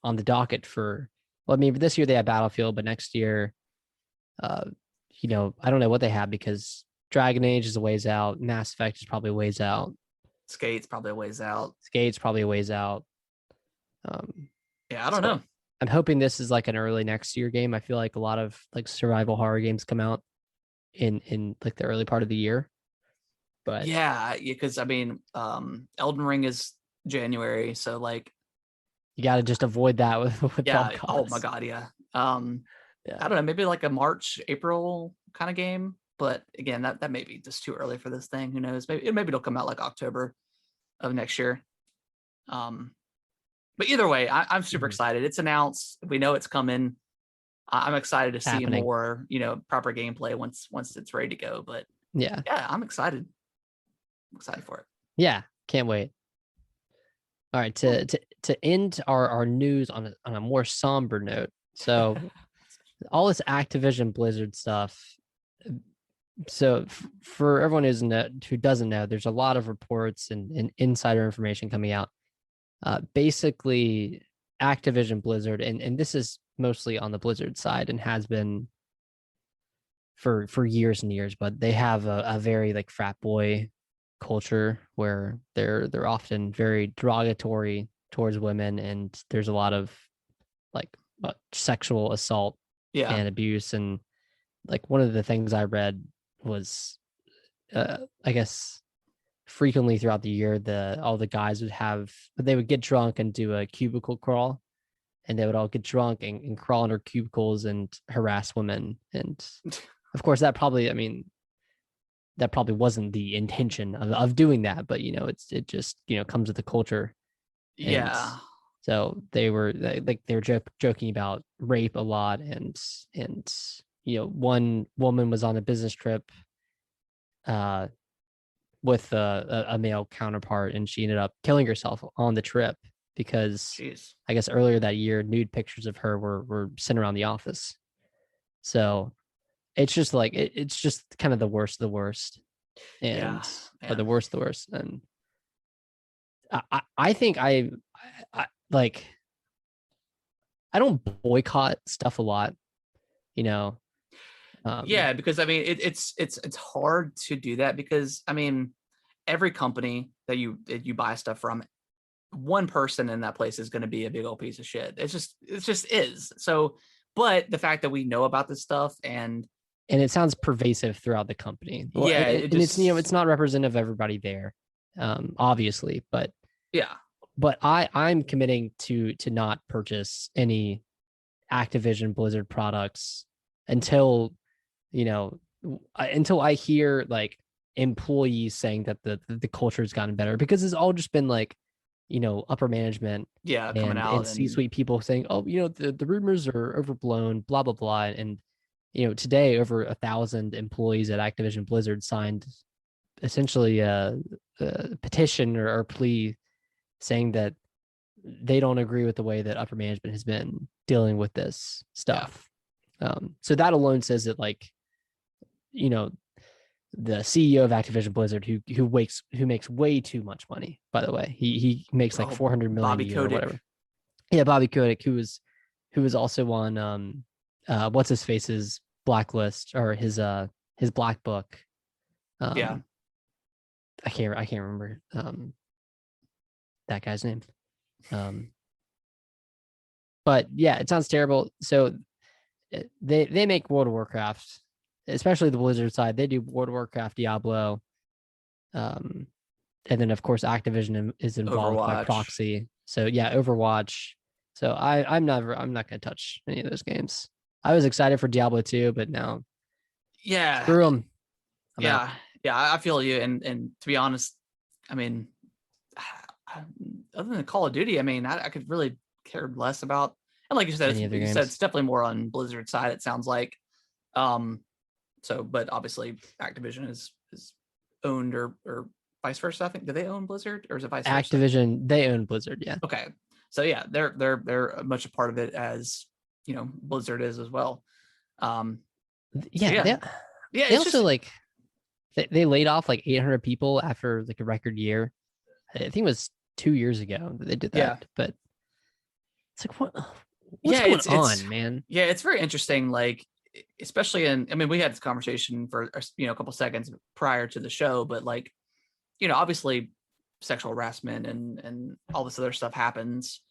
the docket for. Well, I mean, this year they have Battlefield, but next year, you know, I don't know what they have because Dragon Age is a ways out. Mass Effect is probably a ways out. Skate's probably a ways out. Skate's probably a ways out. Yeah, I don't know. I'm hoping this is like an early next year game. I feel like a lot of like survival horror games come out in like the early part of the year. But yeah, because I mean, Elden Ring is January, so like you got to just avoid that with all costs. Oh my god, yeah. I don't know, maybe like a March, April kind of game. But again, that may be just too early for this thing. Who knows? Maybe it'll come out like October of next year. But either way, I'm super excited. It's announced. We know it's coming. I'm excited to see more, proper gameplay once it's ready to go. But yeah, I'm excited. I'm excited for it. Yeah, can't wait. All right, to end our news on a more somber note. So all this Activision Blizzard stuff. So for everyone who doesn't know, there's a lot of reports and insider information coming out. Basically, Activision Blizzard, and this is mostly on the Blizzard side and has been for years and years, but they have a very like frat boy culture where they're often very derogatory towards women, and there's a lot of like sexual assault and abuse. And like one of the things I read was I guess frequently throughout the year all the guys would get drunk and do a cubicle crawl, and they would all get drunk and crawl under cubicles and harass women. And of course that probably wasn't the intention of doing that, but it just comes with the culture. Yeah. And so they were joking about rape a lot, and one woman was on a business trip with a male counterpart, and she ended up killing herself on the trip because I guess earlier that year nude pictures of her were sent around the office. So it's just like it's just kind of the worst of the worst, and or the worst of the worst. And I think I don't boycott stuff a lot, because I mean it's hard to do that, because I mean every company that you buy stuff from, one person in that place is going to be a big old piece of shit. It just is. So, but the fact that we know about this stuff and it sounds pervasive throughout the company. It's not representative of everybody there, obviously, but but I'm committing to not purchase any Activision Blizzard products until I hear like employees saying that the culture has gotten better, because it's all just been like upper management coming out and C-suite people saying, oh, the rumors are overblown, blah blah blah. And today over 1,000 employees at Activision Blizzard signed essentially a petition or plea saying that they don't agree with the way that upper management has been dealing with this stuff. So that alone says that, like, the CEO of Activision Blizzard, who makes way too much money, by the way, he makes like 400 million Bobby a year Kotick. Or whatever. Yeah, Bobby Kotick, who was also on what's his face's blacklist, or his black book. I can't remember that guy's name. But yeah, it sounds terrible. So they make World of Warcraft, especially the Blizzard side. They do World of Warcraft, Diablo, and then of course Activision is involved by proxy. So yeah, Overwatch. So I'm not going to touch any of those games. I was excited for Diablo 2, but now screw them. I feel you. And to be honest, I mean, other than Call of Duty, I mean, I could really care less about And like you said, any other it's games. definitely more on Blizzard's side, it sounds like. So, but obviously Activision is owned or vice versa. I think, do they own Blizzard, or is it vice versa? Activision, they own Blizzard, yeah. Okay, so yeah, they're much a part of it as Blizzard is as well. Yeah, yeah, they it's also just like they laid off like 800 people after like a record year. I think it was 2 years ago that they did that. Yeah. But it's like, what's going on, man? Yeah, it's very interesting. Like, especially we had this conversation for a couple seconds prior to the show, but like, obviously sexual harassment and all this other stuff happens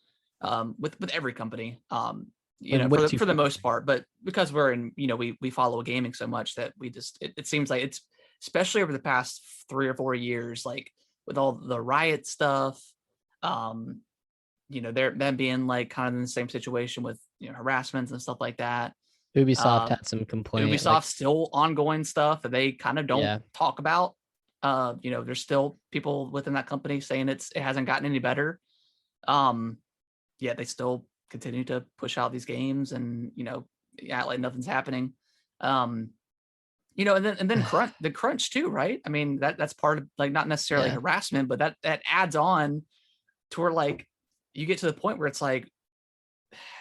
with every company, for the most part. But because we're in, we follow gaming so much that we just, it seems like it's, especially over the past 3 or 4 years, like with all the riot stuff, they're them being like kind of in the same situation with harassments and stuff like that. Ubisoft had some complaints. Ubisoft still ongoing stuff that they kind of don't talk about. There's still people within that company saying it hasn't gotten any better. They still continue to push out these games and act like nothing's happening. And then the crunch too, right? I mean, that's part of, like, not necessarily harassment, but that adds on to where, like, you get to the point where it's like,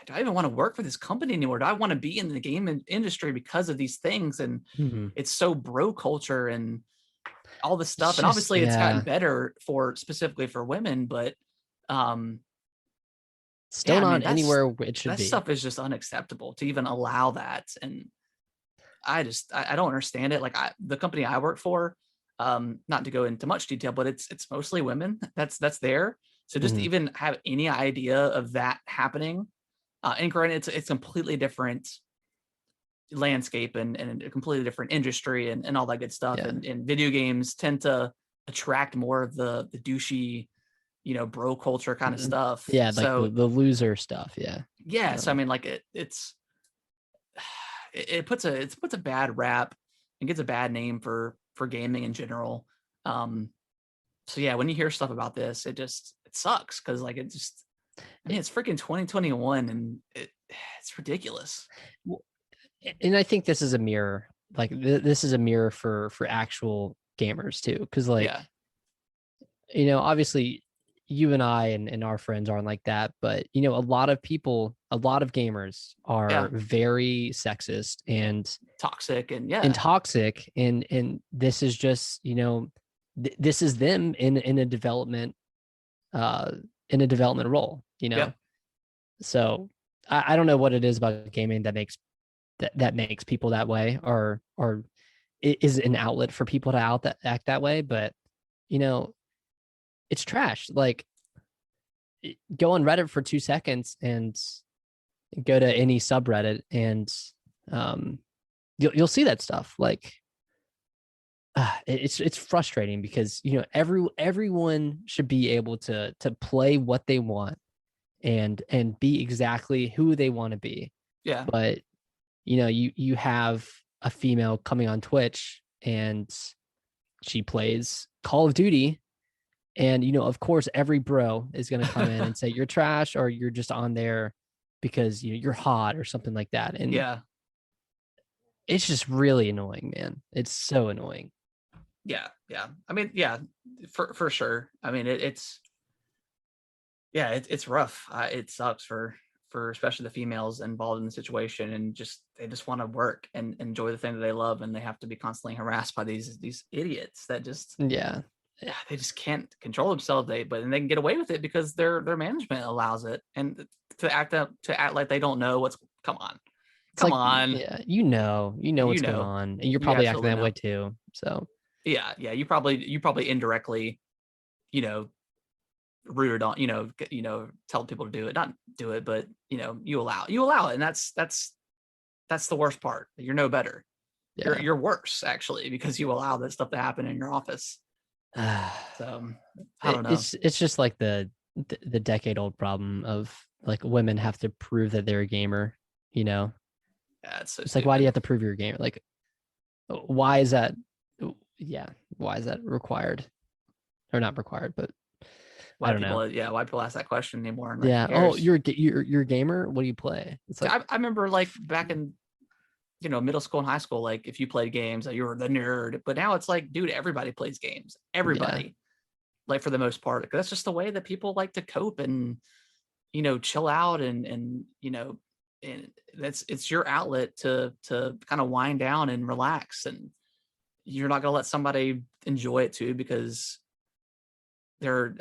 do I even want to work for this company anymore? Do I want to be in the game industry because of these things? And it's so bro culture and all this stuff. And obviously it's gotten better specifically for women, but still not anywhere it should be. That stuff is just unacceptable to even allow that. And I don't understand it. Like, the company I work for, not to go into much detail, but it's mostly women that's there. So just to even have any idea of that happening, and granted, it's completely different landscape and a completely different industry and all that good stuff. And video games tend to attract more of the douchey, bro culture kind of stuff. Yeah, like so, the loser stuff. Yeah. So I mean, like it puts a bad rap and gets a bad name for gaming in general. So yeah, when you hear stuff about this, it sucks, because like it's freaking 2021 and it's ridiculous. And I think this is a mirror. Like, this is a mirror for actual gamers too, because like, obviously you and I and our friends aren't like that, but a lot of gamers are very sexist and toxic and this is just this is them in a development role, So I don't know what it is about gaming that makes people that way, or is an outlet for people to act that way, but it's trash. Like, go on Reddit for 2 seconds and go to any subreddit and you'll see that stuff. Like, it's frustrating because everyone should be able to play what they want and be exactly who they want to be. Yeah. But you have a female coming on Twitch and she plays Call of Duty, and of course every bro is going to come in and say you're trash, or you're just on there because you're hot or something like that. And it's just really annoying, man. It's so annoying. Yeah. I mean, for sure. I mean, it's rough. It sucks for especially the females involved in the situation, and they just want to work and enjoy the thing that they love, and they have to be constantly harassed by these idiots that just they just can't control themselves. But they can get away with it because their management allows it, and to act like they don't know what's come on. Yeah, what's going on, and you're probably acting that way too. So yeah, you probably indirectly, rooted on, tell people to do it, not do it, but you allow it, and that's the worst part. You're no better. You're worse, actually, because you allow that stuff to happen in your office. So I don't know. It's just like the decade-old problem of like women have to prove that they're a gamer. Yeah, it's like, why do you have to prove you're a gamer? Like, why is that? Yeah, why is that required? Or not required, but I don't know. Why people ask that question anymore? And like, Yeah. Oh, you're a gamer. What do you play? It's like I remember like back in middle school and high school, like if you played games, you were the nerd. But now it's like, dude, everybody plays games. Everybody, like for the most part, that's just the way that people like to cope and chill out and and it's your outlet to kind of wind down and relax, and you're not gonna let somebody enjoy it too because they're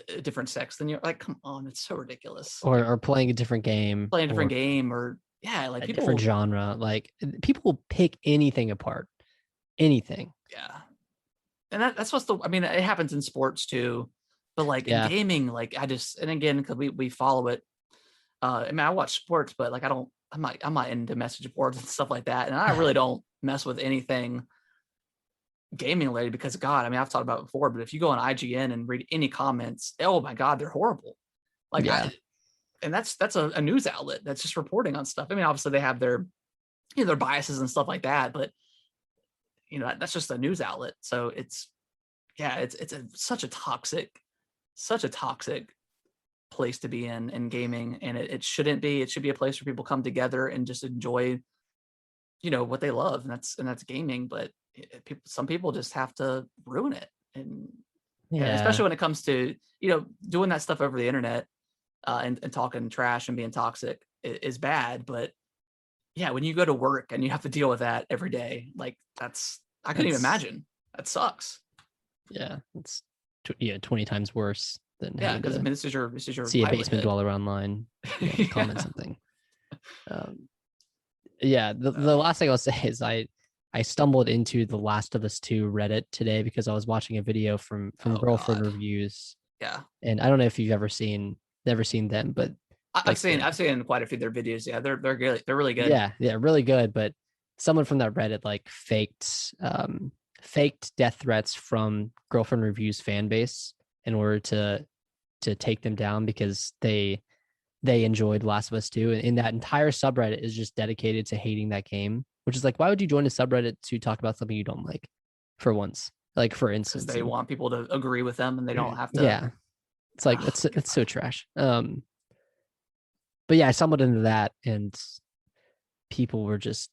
a different sex than you. Like, come on, it's so ridiculous. Or playing a different game, playing a different game, or like a people different genre. Like people will pick anything apart, anything. Yeah, and that's what's I mean, it happens in sports too, but like in gaming, like and again, because we follow it. I mean, I watch sports, but like I'm not into message boards and stuff like that, and I really don't mess with anything gaming related because God, I mean, I've talked about it before, but if you go on IGN and read any comments, oh my God, they're horrible. Like, and that's a news outlet that's just reporting on stuff. I mean, obviously they have their their biases and stuff like that, but that's just a news outlet. So it's such a toxic place to be in gaming, and it shouldn't be. It should be a place where people come together and just enjoy what they love, and that's gaming. But some people just have to ruin it, and especially when it comes to doing that stuff over the internet and talking trash and being toxic is bad. But when you go to work and you have to deal with that every day, like I couldn't even imagine. That sucks. Yeah, it's 20 times worse than because I mean, this is your see a basement dweller online comment something. The last thing I'll say is I stumbled into the Last of Us 2 Reddit today because I was watching a video from Girlfriend Reviews. Yeah, and I don't know if you've never seen them, but I've seen quite a few of their videos. Yeah, they're good. They're really good. Yeah, really good. But someone from that Reddit like faked death threats from Girlfriend Reviews fan base in order to take them down because they enjoyed Last of Us 2, and that entire subreddit is just dedicated to hating that game, which is like, why would you join a subreddit to talk about something you don't like? For once, like for instance, they want people to agree with them, and they don't have to. Yeah, it's like it's so trash. But yeah, I stumbled into that, and people were just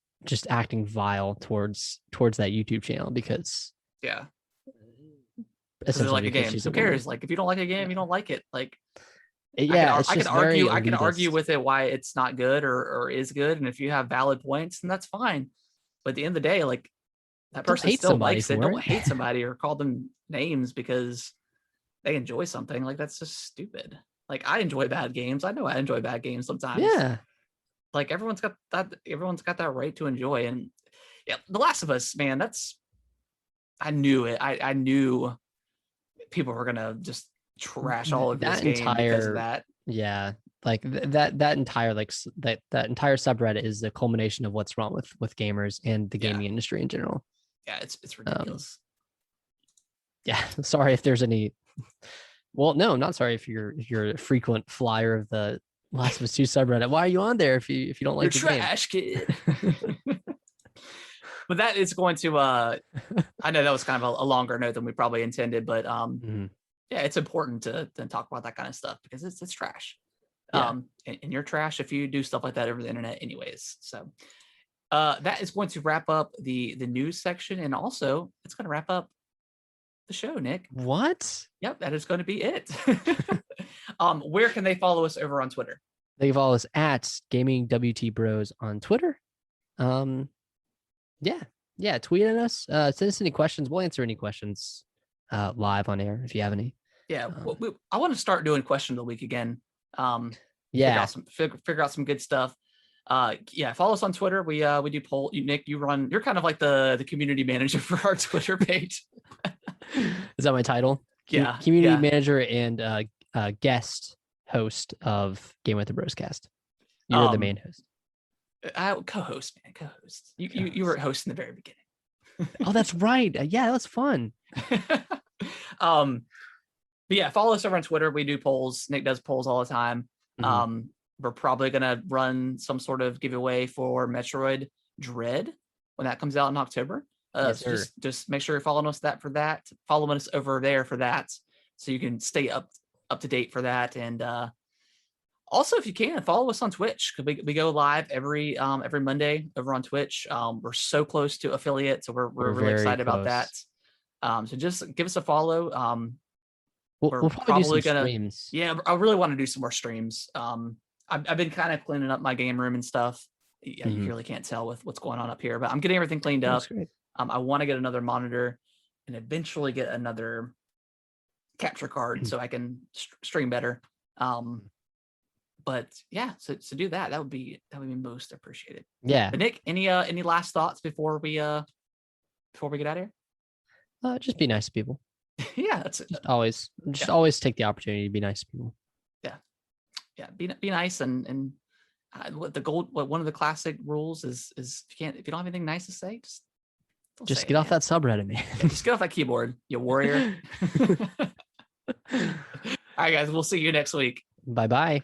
acting vile towards that YouTube channel because essentially like a game. Who cares? Like if you don't like a game, you don't like it. Like I can argue with it why it's not good or is good, and if you have valid points, then that's fine. But at the end of the day, like that person still likes it. Don't hate somebody or call them names because they enjoy something. Like that's just stupid. Like I enjoy bad games. I know I enjoy bad games sometimes. Yeah. Like everyone's got that right to enjoy. And The Last of Us, man, I knew it. I knew people were gonna just trash all of this game because of that. Yeah. Like that entire that entire subreddit is the culmination of what's wrong with gamers and the gaming industry in general. Yeah, it's ridiculous. Sorry if there's any. Well, no, I'm not sorry if you're a frequent flyer of the Last of Us 2 subreddit. Why are you on there if you don't like you're trash, kid? But that is going to. I know that was kind of a longer note than we probably intended, but it's important to talk about that kind of stuff because it's trash. And you're trash if you do stuff like that over the internet, anyways. So. That is going to wrap up the news section, and also it's going to wrap up the show, Nick. What? Yep, that is going to be it. Where can they follow us over on Twitter? They follow us at Gaming WT Bros on Twitter. Tweet at us. Send us any questions. We'll answer any questions live on air if you have any. Yeah, I want to start doing question of the week again. Figure out some good stuff. Follow us on Twitter. We do poll. Nick, you're kind of like the community manager for our Twitter page. Is that my title? Community manager and guest host of Game with the Broscast. You're the main host. Co-host, man. Co-host. You were host in the very beginning. Oh, that's right. Yeah, that was fun. But follow us over on Twitter. We do polls. Nick does polls all the time. Mm-hmm. We're probably going to run some sort of giveaway for Metroid Dread when that comes out in October. So just make sure you're following us for that. Following us over there for that, so you can stay up up to date for that. And also, if you can, follow us on Twitch, because we go live every Monday over on Twitch. We're so close to affiliate, so we're really excited about that. So just give us a follow. We'll probably do some streams. Yeah, I really want to do some more streams. I've been kind of cleaning up my game room and stuff. Yeah, you really can't tell with what's going on up here, but I'm getting everything cleaned up. I want to get another monitor and eventually get another capture card so I can stream better. But yeah, so do that. That would be most appreciated. Yeah. But Nick, any last thoughts before we get out of here? Just be nice to people. Yeah, that's always take the opportunity to be nice to people. Yeah, be nice, and one of the classic rules is if you don't have anything nice to say, just get off that subreddit, man. Just get off that keyboard, you warrior. All right, guys, we'll see you next week. Bye. Bye.